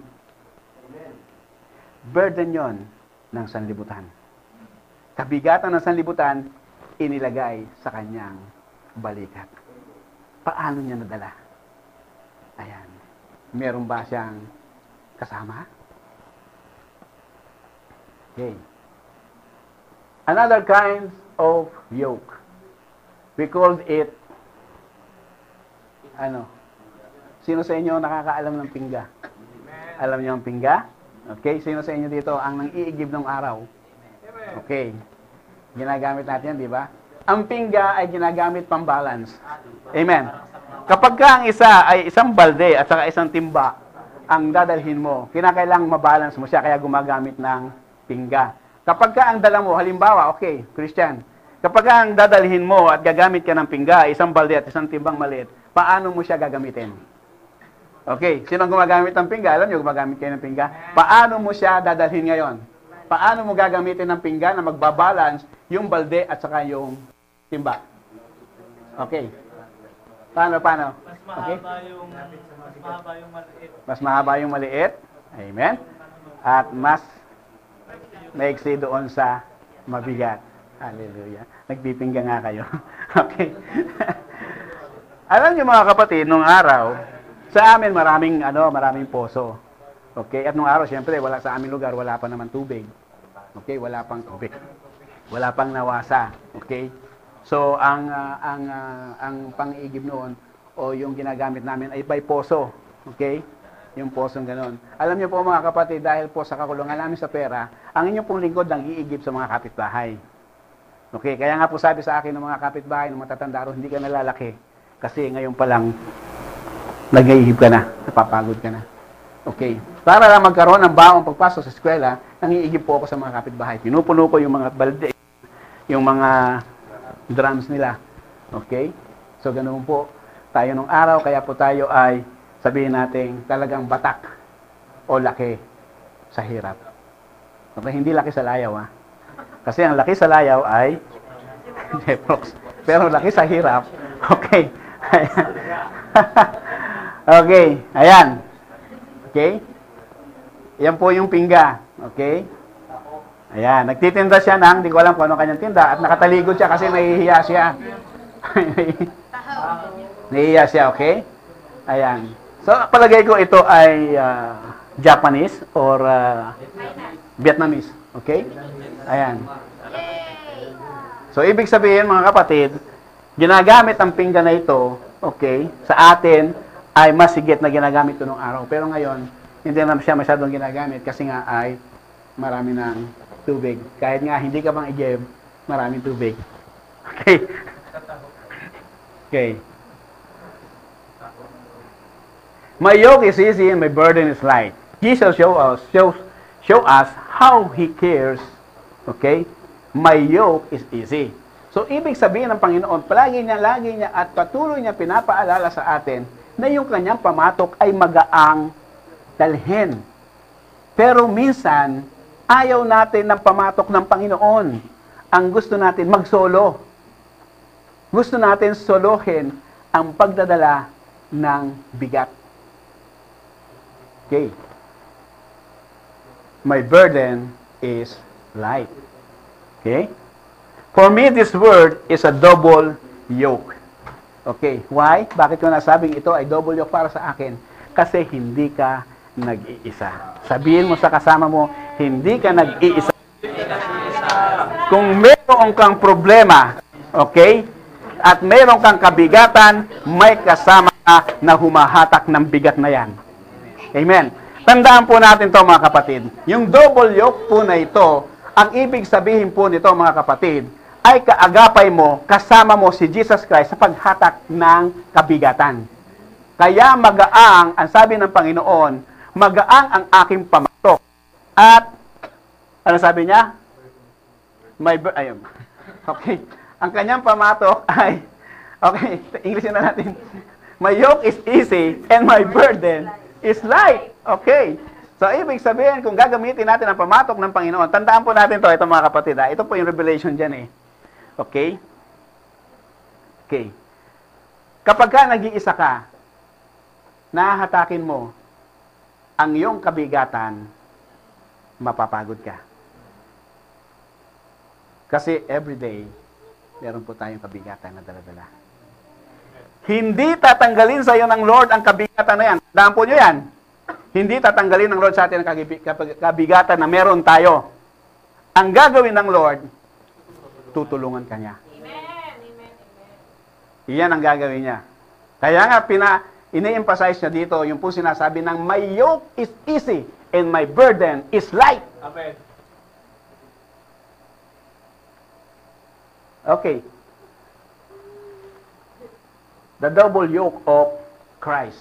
Burden yon ng sanlibutan. Kabigatan ng sanlibutan, inilagay sa kanyang balikat. Paano niya nadala? Ayan. Meron ba siyang kasama? Okay. Another kind of yoke. We called it Sino sa inyo nakakaalam ng pingga? Alam niyo ang pingga? Okay, sino sa inyo dito ang nang-iigib ng araw? Okay. Ginagamit natin yan, di ba? Ang pingga ay ginagamit pang-balance. Amen. Kapag ka ang isa ay isang balde at saka isang timba ang dadalhin mo, kinakailangang mabalance mo siya, kaya gumagamit ng pingga. Kapag ka ang dala mo, halimbawa, okay, Christian, kapag ka ang dadalhin mo at gagamit ka ng pingga, isang balde at isang timbang maliit, paano mo siya gagamitin? Okay, sino ang gumagamit ng pingga? Alam niyo, gumagamit kayo ng pingga. Paano mo siya dadalhin ngayon? Paano mo gagamitin ng pingga na magbabalance yung balde at saka yung timba? Okay. Paano? Okay? Mas mahaba yung maliit. Amen. At mas maiksi doon sa mabigat. Hallelujah. Nagpipingga nga kayo. Okay. Alam niyo mga kapatid, nung araw, sa amin maraming poso. Okay? At nung araw, siyempre, wala sa aming lugar, wala pa naman tubig. Okay? Wala pang tubig. Wala pang nawasa. Okay? So, ang pang-igib noon, o yung ginagamit namin, ay by poso. Okay? Yung posong ganon. Alam niyo po mga kapatid, dahil po sa kakulungan namin sa pera, ang inyong pong lingkod ang iigib sa mga kapitbahay. Okay? Kaya nga po sabi sa akin ng mga kapitbahay, ng matatanda ro, hindi ka nalalaki. Kasi ngayon pa lang, nag-iihip ka na, napapagod ka na. Okay. Para lang magkaroon ng baong pagpasok sa eskwela, nangiigib po ako sa mga kapitbahay. Pinupuno ko yung mga balde, yung mga drums nila. Okay? So, ganoon po tayo nung araw, kaya po tayo ay sabihin natin talagang batak o laki sa hirap. Okay, hindi laki sa layaw, ha? Kasi ang laki sa layaw ay Jeprox. Pero laki sa hirap, okay. Okay, ayan. Okay? Yan po yung pingga. Okay? Ayan, nagtitinda siya ng, hindi ko alam kung ano kanyang tinda, at nakataligod siya kasi nahihiya siya. Nahihiya siya, okay? Ayan. So, palagay ko ito ay Japanese or Vietnamese. Okay? Ayan. So, ibig sabihin, mga kapatid, ginagamit ang pinggan na ito, okay, sa atin ay mas higit na ginagamit ito nung araw. Pero ngayon, hindi na siya masyadong ginagamit kasi nga ay marami ng tubig. Kahit nga hindi ka pang i-give, maraming tubig. Okay? Okay. My yoke is easy and my burden is light. Jesus show us how He cares. Okay? My yoke is easy. So, ibig sabihin ng Panginoon, lagi niya at patuloy niya pinapaalala sa atin na yung kanyang pamatok ay magaang dalhin. Pero minsan, ayaw natin ng pamatok ng Panginoon. Ang gusto natin, mag-solo. Gusto natin solohin ang pagdadala ng bigat. Okay. My burden is light. Okay? For me, this word is a double yoke. Okay. Why? Bakit ko nasabing ito ay double yoke para sa akin? Kasi hindi ka nag-iisa. Sabihin mo sa kasama mo, hindi ka nag-iisa. Kung meron kang problema, okay, at meron kang kabigatan, may kasama ka na humahatak ng bigat na yan. Amen. Tandaan po natin to, mga kapatid. Yung double yoke po na ito, ang ibig sabihin po nito, mga kapatid, ay kaagapay mo, kasama mo si Jesus Christ sa paghatak ng kabigatan. Kaya magaang, ang sabi ng Panginoon, magaang ang aking pamatok. At, ano sabi niya? Ayun. Okay. Ang kanyang pamatok ay, okay, Englishin na natin. My yoke is easy and my burden is light. Okay. So, ibig sabihin, kung gagamitin natin ang pamatok ng Panginoon, tandaan po natin ito mga kapatid. Ito po yung revelation dyan eh. Okay? Okay. Kapag ka nag-iisa ka, nahatakin mo ang iyong kabigatan, mapapagod ka. Kasi everyday, meron po tayong kabigatan na dala-dala. Hindi tatanggalin sa iyo ng Lord ang kabigatan na yan. Tandaan po nyo yan. Hindi tatanggalin ng Lord sa atin ang kabigatan na meron tayo. Ang gagawin ng Lord, tutulungan ka niya. Iyan ang gagawin niya. Kaya nga, ini-emphasize niya dito, yung po sinasabi ng, my yoke is easy and my burden is light. Amen. Okay. The double yoke of Christ.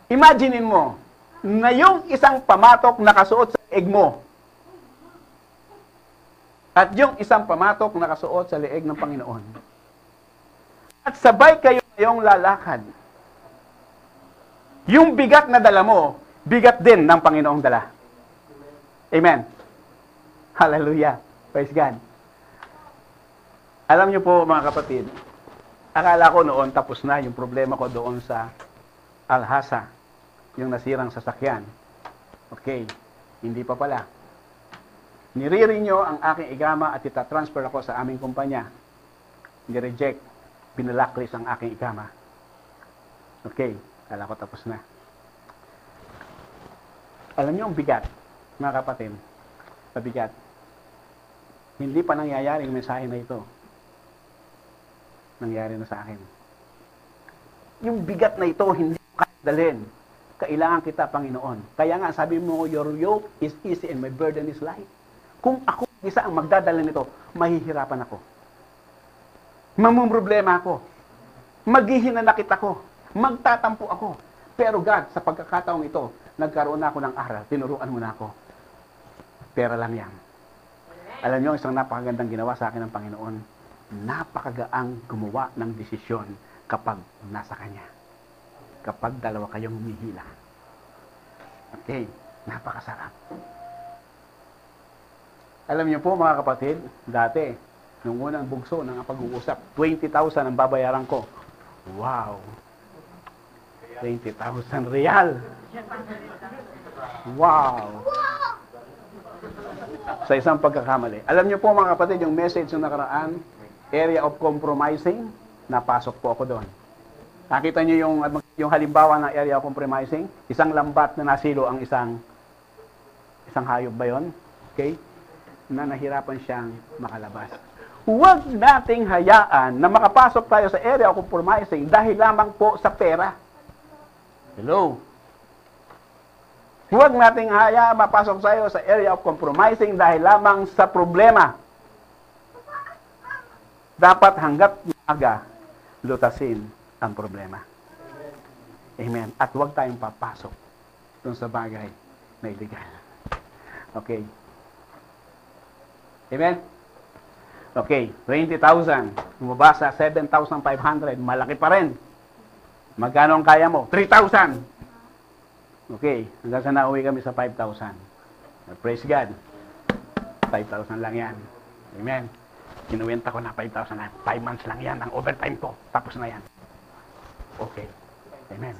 Imaginin mo, na yung isang pamatok nakasuot sa leeg mo, at yung isang pamatok nakasuot sa leeg ng Panginoon. At sabay kayo ngayong lalakad. Yung bigat na dala mo, bigat din ng Panginoong dala. Amen. Hallelujah. Praise God. Alam niyo po mga kapatid, akala ko noon tapos na yung problema ko doon sa Alhasa, yung nasirang sasakyan. Okay, hindi pa pala. Nire-renew ang aking igama at itatransfer ako sa aming kumpanya. Ni-reject, binalacklist ang aking igama. Okay, akala ko tapos na. Alam niyo ang bigat, mga kapatid, pabigat. Hindi pa nangyayari ang mensahe na ito. Nangyari na sa akin. Yung bigat na ito, hindi mo kaya dalhin. Kailangan kita, Panginoon. Kaya nga, sabi mo, your yoke is easy and my burden is light. Kung ako isa ang magdadala nito, mahihirapan ako. Mamumroblema ako. Maghihinanakit ako. Magtatampo ako. Pero God, sa pagkakataong ito, nagkaroon na ako ng aral. Tinuruan mo na ako. Pera lang yan. Alam niyo, isang napakagandang ginawa sa akin ng Panginoon. Napakagaang gumawa ng desisyon kapag nasa Kanya. kapag dalawa kayong humihila. Okay, napakasarap. Alam niyo po mga kapatid, dati, nung unang bugso ng pag-uusap, 20,000 ang babayaran ko. Wow! 20,000 real. Wow! Sa isang pagkakamali. Alam niyo po mga kapatid, yung message yung nakaraan, area of compromising, napasok po ako doon. Nakita niyo yung halimbawa ng area of compromising? Isang lambat na nasilo ang isang hayop ba yun? Okay? Na nahirapan siyang makalabas. Huwag nating hayaan na makapasok tayo sa area of compromising dahil lamang po sa pera. Hello? Huwag nating hayaan mapasok tayo sa area of compromising dahil lamang sa problema. Dapat hanggat maaga, lutasin ang problema. Amen. At huwag tayong papasok dun sa bagay na illegal. Okay. Amen? Okay, 20,000. Bumaba sa 7,500. Malaki pa rin. Magkano ang kaya mo? 3,000. Okay, hanggang sa nauwi kami sa 5,000. Praise God. 5,000 lang yan. Amen. Kinuwenta ko na 5,000 lang. 5 months lang yan ang overtime ko. Tapos na yan. Okay. Amen.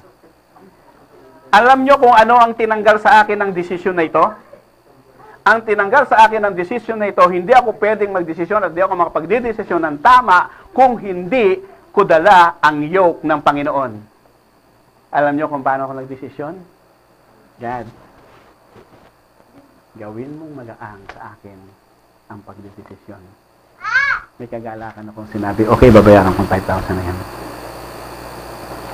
Alam nyo kung ano ang tinanggal sa akin ng desisyon na ito? Ang tinanggal sa akin ng desisyon na ito, hindi ako pwedeng magdesisyon at hindi ako makapagdidesisyon ng tama kung hindi ko dala ang yoke ng Panginoon. Alam nyo kung paano ako nagdesisyon? God, gawin mong magaang sa akin ang pagdedesisyon. May kagalakan akong sinabi, okay, babayaran kong 5,000 na yan.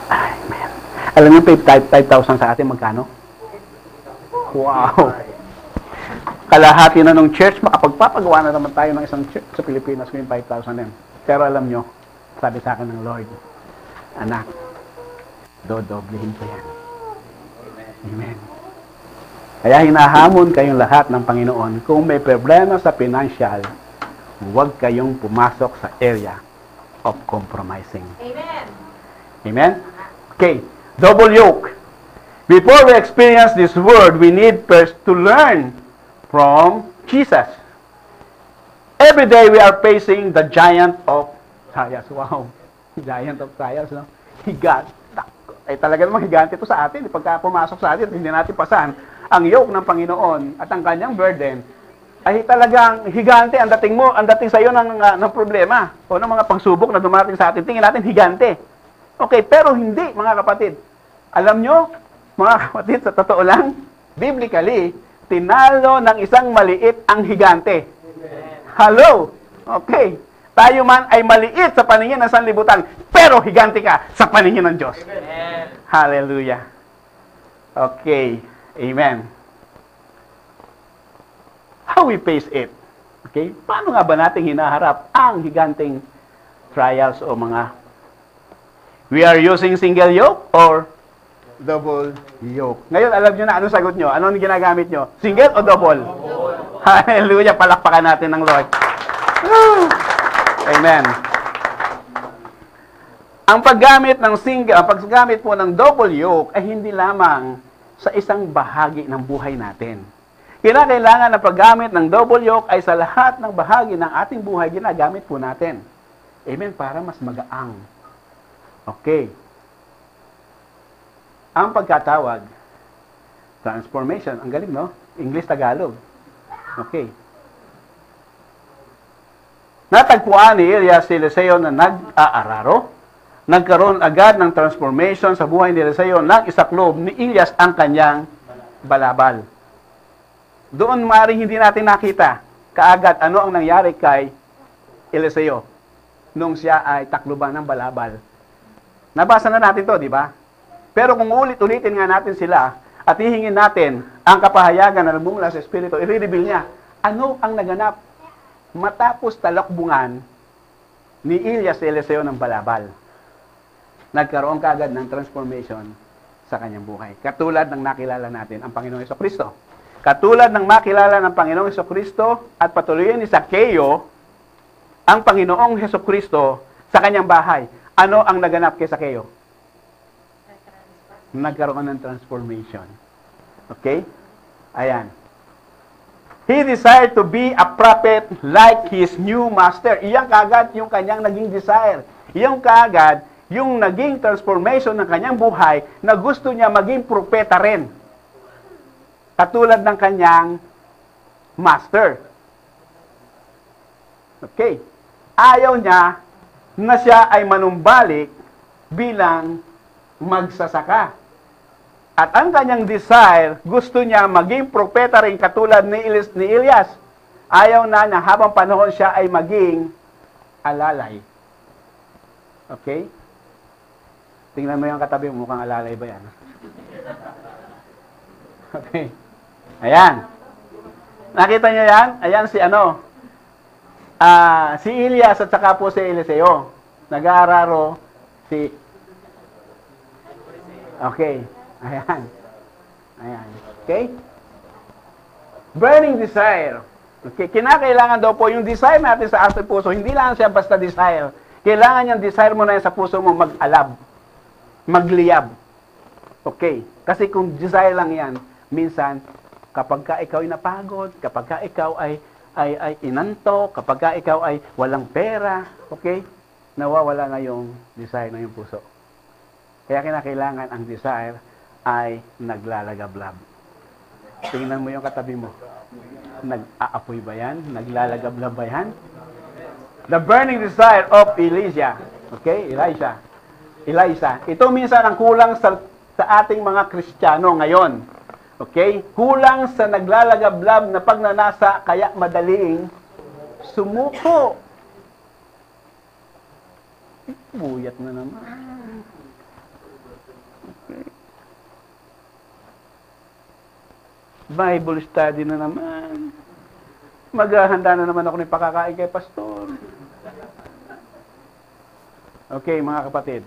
Ay, man. Alam nyo, 5,000 sa atin, magkano? Wow! Kalahati na ng church, makapagpapagawa na naman tayo ng isang church sa Pilipinas kung yung 5,000 yan. Pero alam nyo, sabi sa akin ng Lord, anak, dodoblehin ko yan. Amen. Kaya hinahamon kayong lahat ng Panginoon, kung may problema sa financial, huwag kayong pumasok sa area of compromising. Amen. Amen? Okay, double yoke. Before we experience this word, we need first to learn from Jesus. Every day we are facing the giant of trials. Wow, giant of trials, no? Higat. Ay talaga namang higante ito sa atin. Pagka pumasok sa atin, hindi natin pasan ang yoke ng Panginoon at ang kanyang burden, ay talagang higante ang dating mo, ang dating sa iyo ng problema o ng mga pagsubok na dumating sa atin. Tingin natin higante. Okay, pero hindi, mga kapatid. Alam nyo, mga kapatid, sa totoo lang, biblically, tinalo ng isang maliit ang higante. Hello? Okay. Tayo man ay maliit sa paningin ng sanlibutan, pero higante ka sa paningin ng Diyos. Amen. Hallelujah. Okay. Amen. How we face it? Okay? Paano nga ba natin hinaharap ang higanting trials o mga... We are using single yoke or double yoke? Ngayon, alam nyo na, anong sagot nyo? Anong ginagamit nyo? Single o double? Hallelujah! Palakpakan natin ng Lord. Amen. Ang paggamit ng single, ang paggamit po ng double yoke ay hindi lamang sa isang bahagi ng buhay natin. Kinakailangan na paggamit ng double yoke ay sa lahat ng bahagi ng ating buhay ginagamit po natin. Amen, para mas magaang. Okay. Ang pagkatawag, transformation, ang galing, no? English-Tagalog. Okay. Natagpuan ni Elias si Eliseo na nag-aararo. Nagkaroon agad ng transformation sa buhay ni Eliseo nang isaklob ni Elias ang kanyang balabal. Doon maaaring hindi natin nakita kaagad ano ang nangyari kay Eliseo nung siya ay takluban ng balabal. Nabasa na natin to, di ba? Pero kung ulit-ulitin nga natin sila at hihingin natin ang kapahayagan na nagmumula sa Espiritu, i-reveal niya ano ang naganap matapos talakbungan ni Elias si Eliseo ng balabal. Nagkaroon kaagad ng transformation sa kanyang buhay. Katulad ng nakilala natin ang Panginoong Hesukristo. Katulad ng makilala ng Panginoong Hesukristo at patuloyin ni Zaccheo ang Panginoong Hesukristo sa kanyang bahay. Ano ang naganap kay Zaccheo? nagkaroon ng transformation. Okay? Ayan. He desired to be a prophet like his new master. Iyan kagad yung kanyang naging desire. Iyan kagad yung naging transformation ng kanyang buhay na gusto niya maging propeta rin. Katulad ng kanyang master. Okay. Ayaw niya na siya ay manumbalik bilang magsasaka. At ang kanyang desire, gusto niya maging propeta rin katulad ni Elias. Ayaw na niya habang panahon siya ay maging alalay. Okay? Tingnan mo yung katabi mo, mukhang alalay ba yan? Okay. Ayan. Nakita niyo yan? Ayan si si Elias at saka po si Eliseo. Nag-aararo si... Okay. Ayan. Ayan. Okay? Burning desire. Okay? Kinakailangan daw po yung desire natin sa ating puso. Hindi lang siya basta desire. Kailangan yung desire mo na yan sa puso mo mag-alab. Magliyab. Okay? Kasi kung desire lang yan, minsan, kapag ka ikaw ay napagod, kapag ka ikaw ay inantok, kapag ka ikaw ay walang pera, okay? Nawawala na yung desire ng yung puso. Kaya kinakailangan ang desire ay naglalagablab. Tingnan mo yung katabi mo. Nag-aapoy ba yan? Naglalagablab ba yan? The burning desire of Elijah. Okay? Elisha. Ito minsan ang kulang sa ating mga Kristiyano ngayon. Okay? Kulang sa naglalagablab na pagnanasa kaya madaling sumuko. Buyat na naman. Bible study na naman. Maghahanda na naman ako ng pakakain kay pastor. Okay, mga kapatid.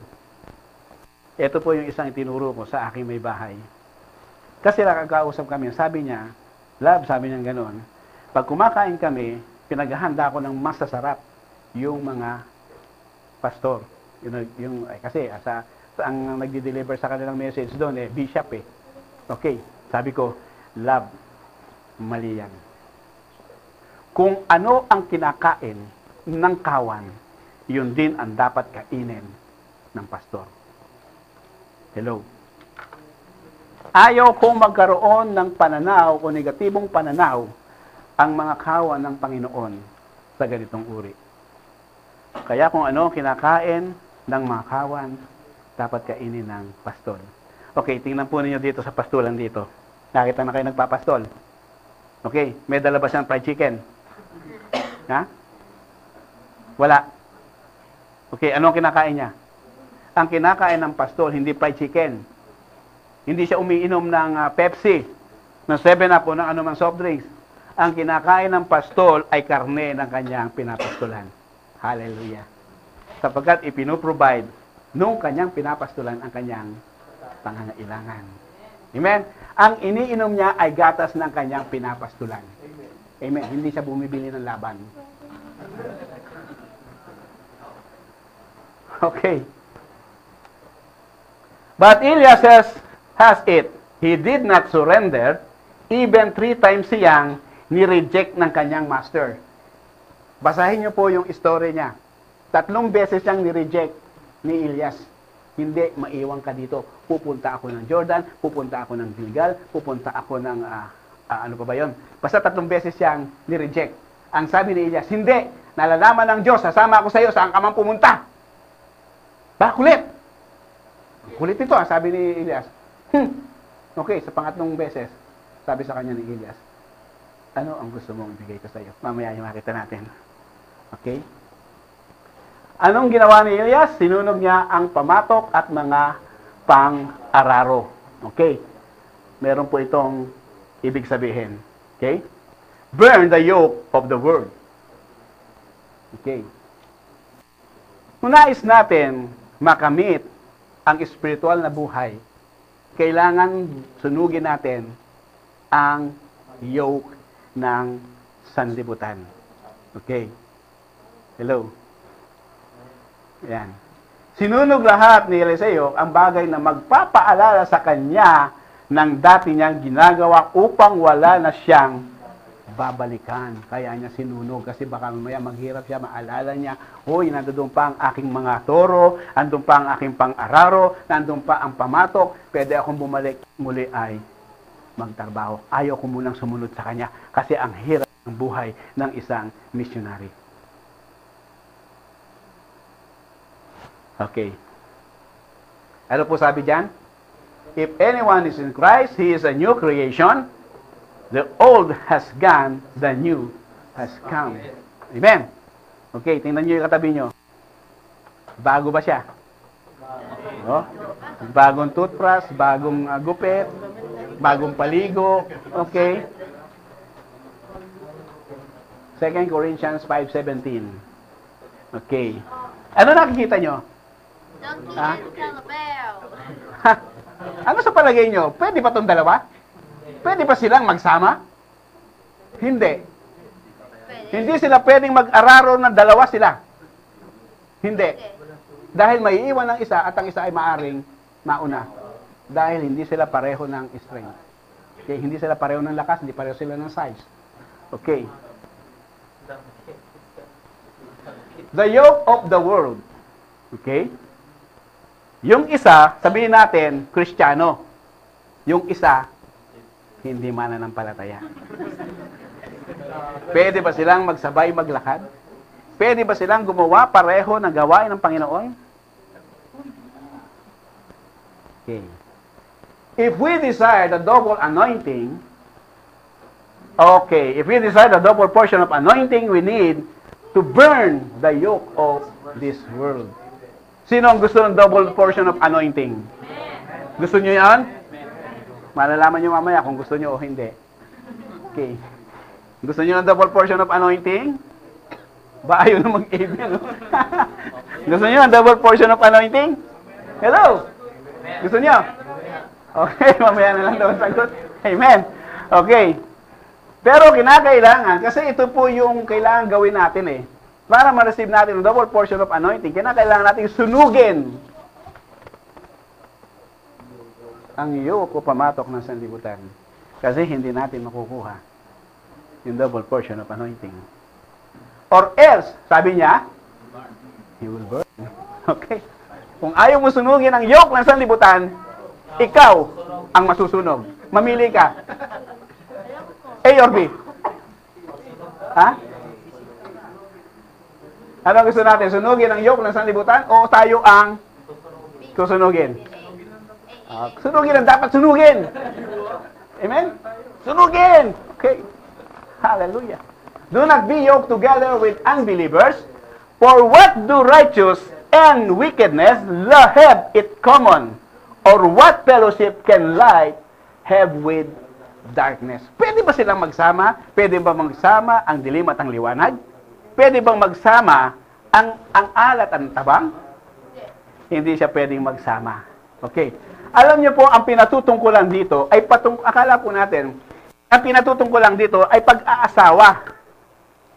Ito po yung isang itinuro ko sa aking may bahay. Kasi nakakausap kami, sabi niya, love, sabi niya gano'n, pag kumakain kami, pinaghahanda ko ng masasarap yung mga pastor. Kasi ang nagdi-deliver sa kanilang message doon, bishop eh. Okay, sabi ko, love, mali yan. Kung ano ang kinakain ng kawan, yun din ang dapat kainin ng pastor. Hello. Ayaw kong magkaroon ng pananaw o negatibong pananaw ang mga kawan ng Panginoon sa ganitong uri. Kaya kung ano kinakain ng mga kawan, dapat kainin ng pastor. Okay, tingnan po ninyo dito sa pastulan dito. Nakita na kayo nagpapastol. Okay, may dala ba siyang fried chicken? Ha? Wala. Okay, anong kinakain niya? Ang kinakain ng pastol, hindi fried chicken. Hindi siya umiinom ng Pepsi, ng 7-Up o ng anumang soft drinks. Ang kinakain ng pastol ay karne ng kanyang pinapastulan. Hallelujah. Sapagkat ipinoprovide nung kanyang pinapastulan ang kanyang pangangailangan. Amen? Ang iniinom niya ay gatas ng kanyang pinapastulan. Amen? Hindi siya bumibili ng laban. Okay. But Elias has it. He did not surrender. Even 3 times siyang ni-reject ng kanyang master. Basahin niyo po yung story niya. 3 beses siyang ni-reject ni Elias. Hindi, maiwan ka dito. Pupunta ako ng Jordan, pupunta ako ng Gilgal, pupunta ako ng, ano pa ba yun? Basta 3 beses siyang ni-reject. Ang sabi ni Elias, hindi, nalalaman ng Diyos, sasama ako sa iyo, saan ka man pumunta. Kulit. Kulit ito, sabi ni Elias. Okay, sa 3 beses, sabi sa kanya ni Elias, ano ang gusto mong ibigay ko sa iyo? Mamaya yung makita natin. Okay? Anong ginawa ni Elias? Sinunog niya ang pamatok at mga pang-araro. Okay? Meron po itong ibig sabihin. Okay? Burn the yoke of the world. Okay? Kung nais natin makamit ang spiritual na buhay, kailangan sunugin natin ang yoke ng sanlibutan. Okay? Hello? Yan. Sinunog lahat ni Eliseo ang bagay na magpapaalala sa kanya ng dati niyang ginagawa upang wala na siyang babalikan. Kaya niya sinunog kasi baka mamaya maghirap siya, maalala niya, hoy, nandun pa ang aking mga toro, nandun pa ang aking pang-araro, nandun pa ang pamatok, pwede akong bumalik, muli ay magtrabaho. Ayaw ko munang sumunod sa kanya kasi ang hirap ng buhay ng isang missionary. Okay. Ano po sabi dyan? If anyone is in Christ, he is a new creation. The old has gone, the new has come. Amen. Okay, tingnan nyo yung katabi nyo. Bago ba siya? Oh, bagong toothbrush, bagong gupit, bagong paligo. Okay. 2 Corinthians 5:17. Okay. Ano nakikita nyo? Donkey Ah? and Calabel. Ano sa palagay nyo? Pwede ba itong dalawa? Pwede ba silang magsama? Hindi. Hindi sila pwedeng mag-araro ng dalawa sila. Hindi. Dahil may iiwan ng isa at ang isa ay maaring mauna. Dahil hindi sila pareho ng strength. Okay, hindi sila pareho ng lakas, hindi pareho sila ng size. Okay. The yoke of the world. Okay? Yung isa, sabihin natin, Kristiyano. Yung isa, hindi mananampalataya. Pwede ba silang magsabay maglakad? Pwede ba silang gumawa pareho ng gawain ng Panginoon? Okay. If we desire the double anointing, if we desire the double portion of anointing, we need to burn the yoke of this world. Sino ang gusto ng double portion of anointing? Gusto nyo yan? Malalaman nyo mamaya kung gusto nyo o hindi. Okay. Gusto nyo ng double portion of anointing? Ba, ayaw na mag-amen, no? Gusto nyo ng double portion of anointing? Hello? Gusto nyo? Okay, mamaya na lang daw ang sagot. Amen. Okay. Pero kinakailangan, kasi ito po yung kailangan gawin natin eh. Para ma-receive natin ang double portion of anointing, kinakailangan natin sunugin ang yoke o pamatok ng sanlibutan. Kasi hindi natin makukuha yung double portion of anointing. Or else, sabi niya, he will burn. Okay? Kung ayaw mo sunugin ang yoke ng sanlibutan, ikaw ang masusunog. Mamili ka. A or B? Ha? Ano gusto natin? Sunugin ang yoke ng sanlibutan o tayo ang susunugin? Sunugin ang dapat sunugin. Amen? Sunugin! Okay. Hallelujah. Do not be yoked together with unbelievers, for what do righteous and wickedness have it common? Or what fellowship can light have with darkness? Pwede ba silang magsama? Pwede ba magsama ang dilim at ang liwanag? Pwede bang magsama ang alat at ang tabang? Hindi siya pwedeng magsama. Okay. Alam niyo po, ang pinatutungkulan dito ay akala po natin, ang pinatutungkulan dito ay pag-aasawa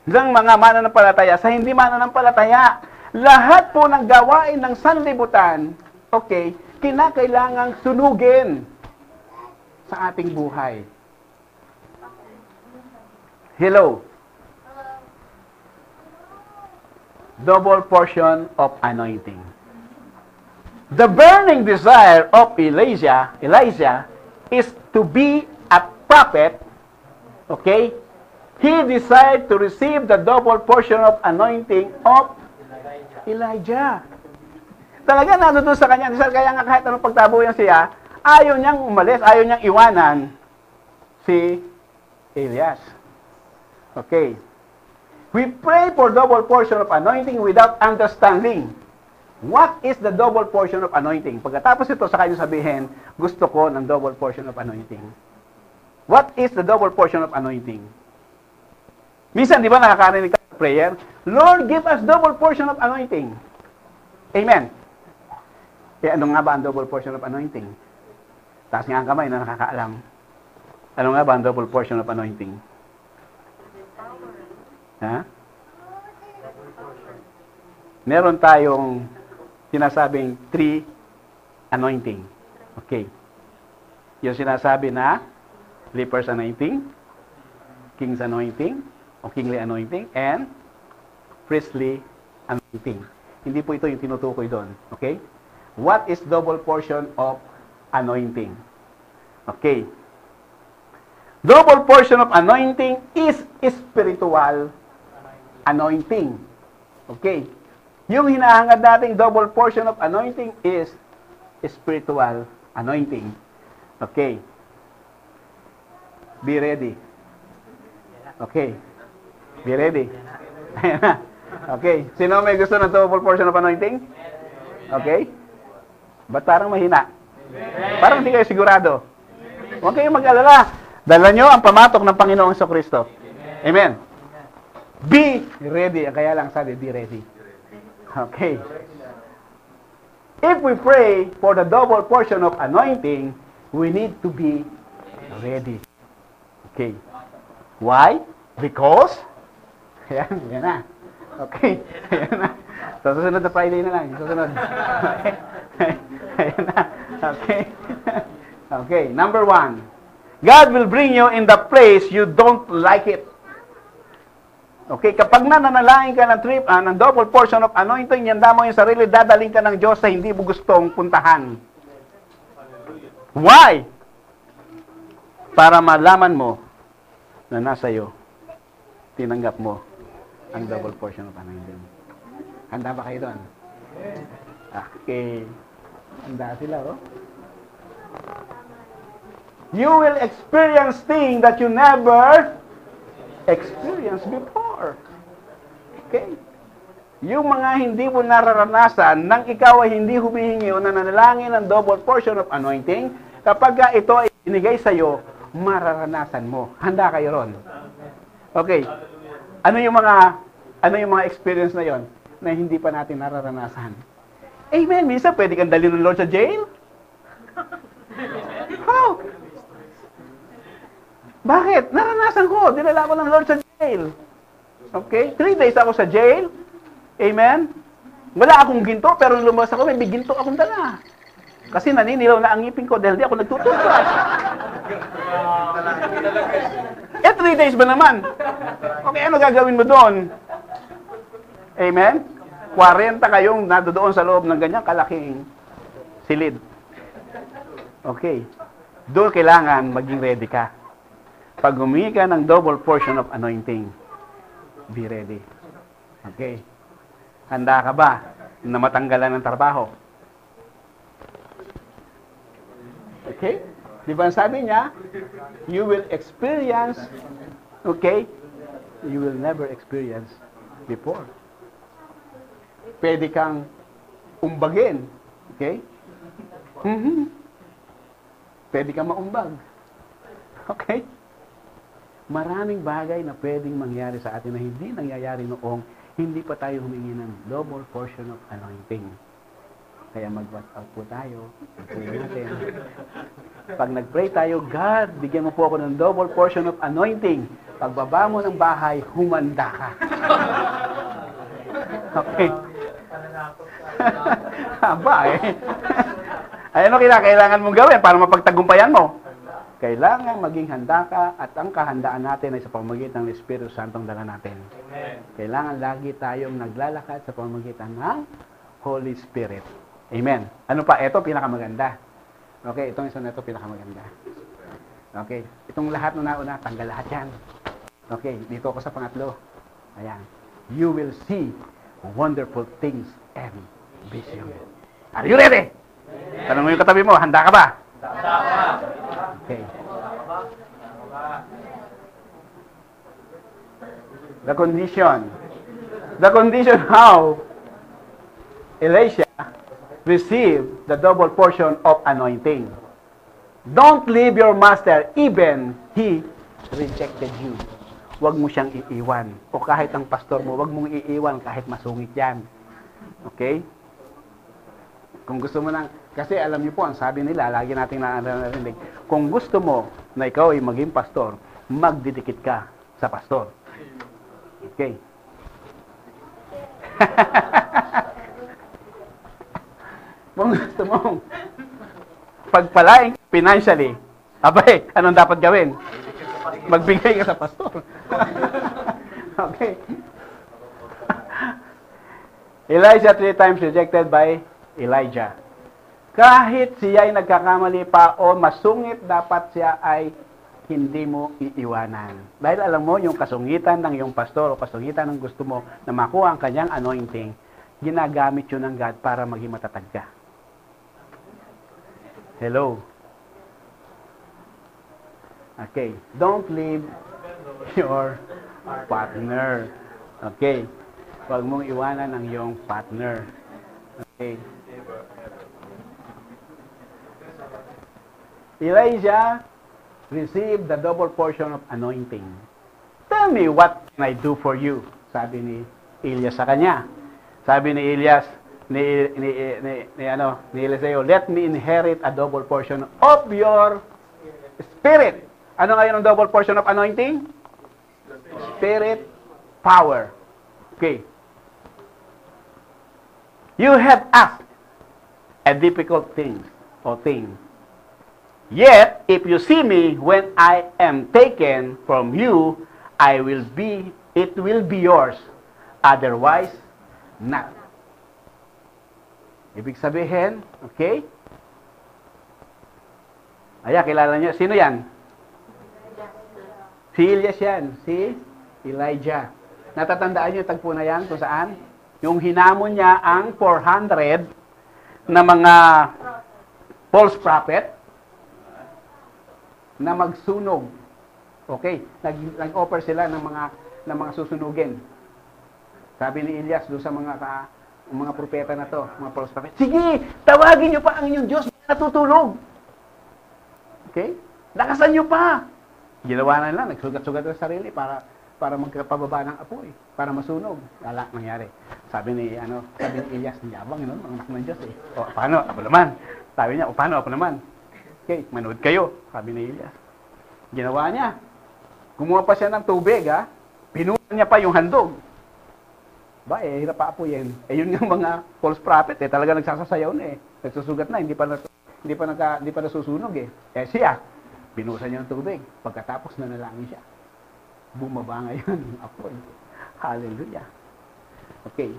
ng mga mananampalataya sa hindi mananampalataya. Lahat po ng gawain ng sanlibutan, okay, kinakailangang sunugin sa ating buhay. Hello. Double portion of anointing. The burning desire of Elijah is to be a prophet. Okay? He desired to receive the double portion of anointing of Elijah. Talaga nandun sa kanya. Kaya nga kahit anong pagtabo yan siya, ayaw niyang umalis, ayaw niyang iwanan si Elias. Okay. We pray for double portion of anointing without understanding. What is the double portion of anointing? Pagkatapos ito, sa kanya sabihin, gusto ko ng double portion of anointing. What is the double portion of anointing? Minsan, di ba nakakarinig ka sa prayer? Lord, give us double portion of anointing. Amen. Eh, ano nga ba ang double portion of anointing? Taas nga ang kamay na nakakaalam. Ano nga ba ang double portion of anointing? Ha? Meron tayong sinasabing three anointing. Okay. Yung sinasabi na leper's anointing, king's anointing, o kingly anointing, and priestly anointing. Hindi po ito yung tinutukoy doon. Okay? What is double portion of anointing? Okay. Double portion of anointing is spiritual anointing. Okay. Yung hinahangad nating double portion of anointing is spiritual anointing. Okay. Be ready. Okay. Be ready. Okay. Sino may gusto ng double portion of anointing? Okay. Ba't parang mahina? Parang hindi kayo sigurado. Huwag kayong mag-alala. Dala nyo ang pamatok ng Panginoong Kristo. Amen. Be ready. Kaya lang sabi, be ready. Okay. If we pray for the double portion of anointing, we need to be ready. Okay. Why? Because, yan na. Okay. Yan na. So, susunod na Friday na lang. Susunod. Okay. Ayan na. Okay. Okay. Number 1. God will bring you in the place you don't like it. Okay, kapag nananalangin ka ng double portion of anointing, yanda mo yung sarili, dadaling ka ng Diyos sa hindi mo gustong puntahan. Why? Para malaman mo na nasa iyo, tinanggap mo ang double portion of anointing. Handa ba kayo doon? Okay. Handa sila, oh. You will experience things that you never experienced before. Okay? Yung mga hindi mo nararanasan nang ikaw ay hindi humihingi o nananalangin ng double portion of anointing, kapag ito ay binigay sa iyo, mararanasan mo. Handa kayo ron. Okay. Ano yung mga experience na yon na hindi pa natin nararanasan? Amen. Minsan pwede kang dalhin ng Lord sa jail. How? Bakit? Naranasan ko. Dinala ko ng Lord sa jail. Okay? 3 days ako sa jail. Amen? Wala akong ginto, pero lumabas ako, may ginto akong dala. Kasi naninilaw na ang ngipin ko dahil di ako nagtututbrush. 3 days ba naman? Okay, ano gagawin mo doon? Amen? 40 kayong nadoon sa loob ng ganyang kalaking silid. Okay. Doon kailangan maging ready ka. Pag humingi ka ng double portion of anointing, be ready. Okay. Handa ka ba na matanggalan ng trabaho? Okay? Di ba sabi niya, you will experience, okay, you will never experience before. Pwede kang umbagin. Okay? Pwede kang maumbag. Okay? Maraming bagay na pwedeng mangyari sa atin na hindi nangyayari noong hindi pa tayo humingi ng double portion of anointing. Kaya mag-watch out po tayo. Pray natin. Pag nag-pray tayo, God, bigyan mo po ako ng double portion of anointing. Pagbaba mo ng bahay, humanda ka. Okay. Aba eh. Ano kailangan mong gawin para mapagtagumpayan mo? Kailangan maging handa ka at ang kahandaan natin ay sa pamamagitan ng Espiritu Santong dala natin. Amen. Kailangan lagi tayong naglalakad sa pamamagitan ng Holy Spirit. Amen. Ano pa? Ito, pinakamaganda. Okay, itong isa na ito, pinakamaganda. Okay, itong lahat na nauna, tanggal lahat yan. Okay, dito ako sa pangatlo. Ayan. You will see wonderful things and vision. Are you ready? Tanong mo yung katabi mo, handa ka ba? Okay. The condition how Elisha received the double portion of anointing. Don't leave your master even he rejected you. Huwag mo siyang iiwan. O kahit ang pastor mo, huwag mong iiwan kahit masungit yan. Okay? Kung gusto mo nang, kasi alam niyo po, ang sabi nila, lagi natin narinig, kung gusto mo na ikaw ay maging pastor, magdidikit ka sa pastor. Okay. Kung gusto mong pagpalaing financially, abay, anong dapat gawin? Magbigay ka sa pastor. Okay. Elijah 3 times rejected by Elijah. Kahit siya ay nagkakamali pa o masungit, dapat siya ay hindi mo iiwanan. Dahil alam mo, yung kasungitan ng iyong pastor o kasungitan ng gusto mo na makuha ang kanyang anointing, ginagamit yun ng God para maging matatag ka. Hello? Okay. Don't leave your partner. Okay. Huwag mong iwanan ang iyong partner. Okay. Elijah received the double portion of anointing. Tell me, what can I do for you? Sabi ni Elias sa kanya. Sabi ni Elias, ni Eliseo, let me inherit a double portion of your spirit. Ano ngayon ang double portion of anointing? Spirit, power. Okay. You have asked a difficult thing or thing. Yet, if you see me when I am taken from you, it will be yours. Otherwise, not. Ibig sabihin, okay? Ayan, kilala niyo. Sino yan? Si Elias yan. Si Elijah. Natatandaan niyo yung tagpo na yan kung saan? Yung hinamon niya ang 400 na mga false prophet na magsunog. Okay, nag-offer sila ng mga susunugin. Sabi ni Elias doon sa mga propeta na to, mga false prophet, sige, tawagin niyo pa ang inyong Diyos na natutulog. Okay? Lakasan niyo pa. Ginawa na lang, nagsugat-sugat sa sarili para magpababa ng apoy, para masunog. Wala nangyari. Sabi ni Elias, yabang yun, ang anak ng Diyos eh. O, paano? Ako naman. Sabi niya, o paano? Ako naman. Okay, manood kayo, sabi ni Elias. Ginawa niya. Kumuha pa siya ng tubig, ha? Pinunan niya pa yung handog. Ba, hirap pa po yan. Yun yung mga false prophet, talaga nagsasasayaw na eh. Nagsusugat na, hindi pa nasusunog eh. Siya, binusan niya ng tubig. Pagkatapos nanalangin siya. Bumaba ngayon yung apoy. Hallelujah. Okay.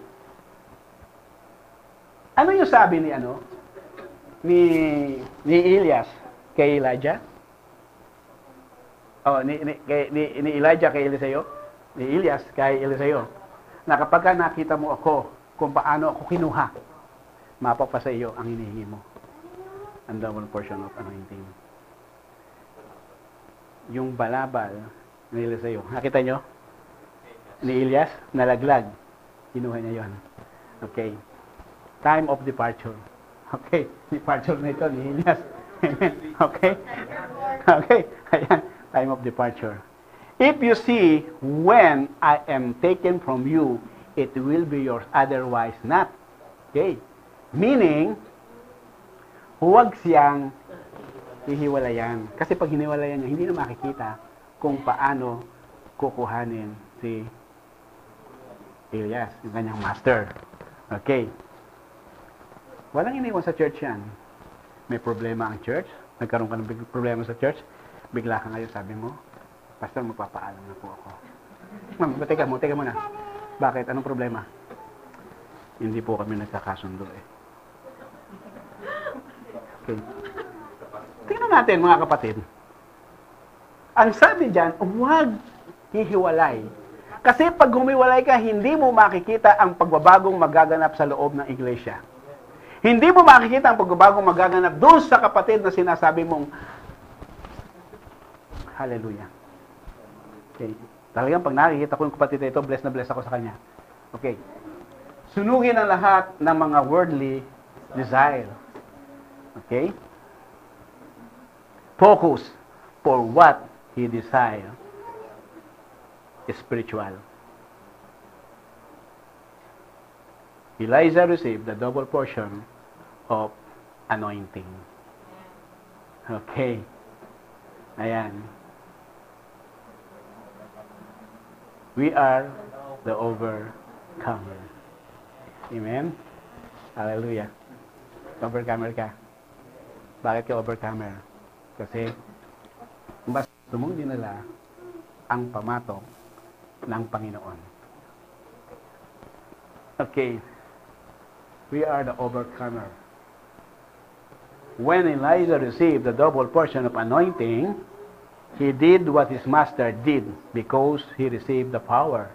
Ano yung sabi ni Elias kay Elijah? Ni Elijah kay Eliseo? Ni Elias kay Eliseo. Na kapag nakita mo ako kung paano ako kinuha, mapapasa iyo ang hinihingi mo. Ang double portion of anointing. Yung balabal ni Eliseo. Nakita nyo? Ni Elias, nalaglag. Kinuha niya yon. Okay. Time of departure. Okay. Departure na ito ni Elias. Okay. Okay. Ayan. Time of departure. If you see, when I am taken from you, it will be yours. Otherwise, not. Okay. Meaning, huwag siyang hihiwalayan. Kasi pag hiniwalayan niya, hindi na makikita kung paano kukuhanin si Elias, yung kanyang master. Okay. Walang iniwan sa church yan. May problema ang church. Nagkaroon ka ng problema sa church. Bigla ka ngayon, sabi mo, Pastor, magpapaalam na po ako. Ma'am, teka muna. Bakit? Anong problema? Hindi po kami nagkakasundo eh. Okay. Tingnan natin mga kapatid. Ang sabi dyan, huwag hihiwalay. Kasi pag humiwalay ka, hindi mo makikita ang pagbabagong magaganap sa loob ng iglesia. Hindi mo makikita ang pagbabagong magaganap doon sa kapatid na sinasabi mong hallelujah. Okay. Talagang pag nakikita ko yung kapatid na ito, bless na bless ako sa kanya. Okay. Sunugin ang lahat ng mga worldly desire. Okay? Focus for what he desire. Spiritual. Elijah received the double portion of anointing. Okay. Ayan. We are the overcomer. Amen? Hallelujah. Overcomer ka. Bakit ka overcomer? Kasi mas gusto mong dinala ang pamatok ng Panginoon. Okay. We are the overcomer. When Elijah received the double portion of anointing, he did what his master did because he received the power.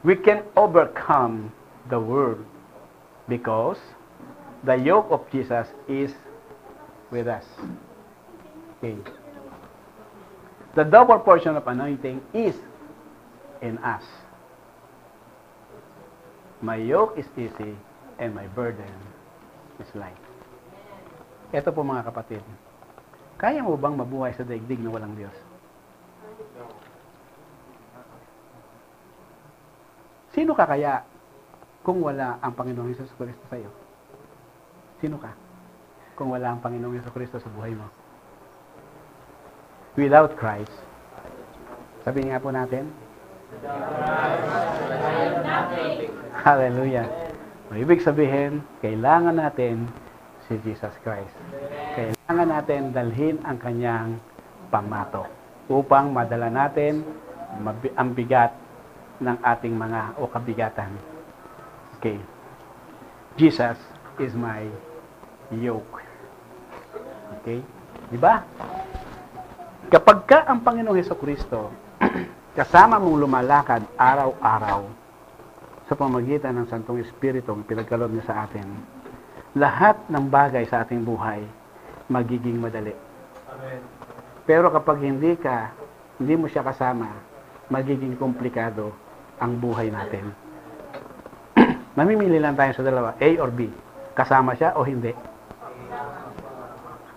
We can overcome the world because the yoke of Jesus is with us. Okay. The double portion of anointing is in us. My yoke is easy and my burden is light. Ito po mga kapatid, kaya mo bang mabuhay sa daigdig na walang Diyos? Sino ka kaya kung wala ang Panginoong Hesus Kristo sa iyo? Sino ka kung wala ang Panginoong Hesus Kristo sa buhay mo? Without Christ, sabihin nga po natin, hallelujah. Ibig sabihin, kailangan natin si Jesus Christ. Kailangan natin dalhin ang kanyang pamato upang madala natin ang bigat ng ating mga o kabigatan. Okay. Jesus is my yoke. Okay? Di ba? Kapag ka ang Panginoong Hesukristo kasama mong lumalakad araw-araw sa pamamagitan ng Santong Espiritu ang pinagkaloob niya sa atin, lahat ng bagay sa ating buhay magiging madali. Amen. Pero kapag hindi mo siya kasama, magiging komplikado ang buhay natin. Mamimili lang tayo sa dalawa, A or B. Kasama siya o hindi?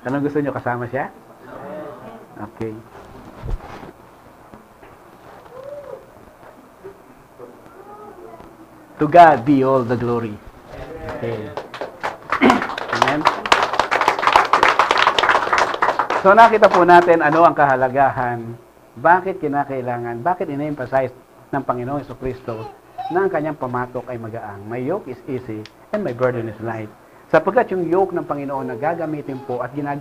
Anong gusto niyo, kasama siya? Okay. To God be all the glory. Okay. Amen. So nakita po natin ano ang kahalagahan, bakit kinakailangan, bakit ina-emphasize ng Panginoong Jesucristo na ang kanyang pamatok ay magaang. My yoke is easy and my burden is light. Sapagkat yung yoke ng Panginoon na gagamitin po at ginagawa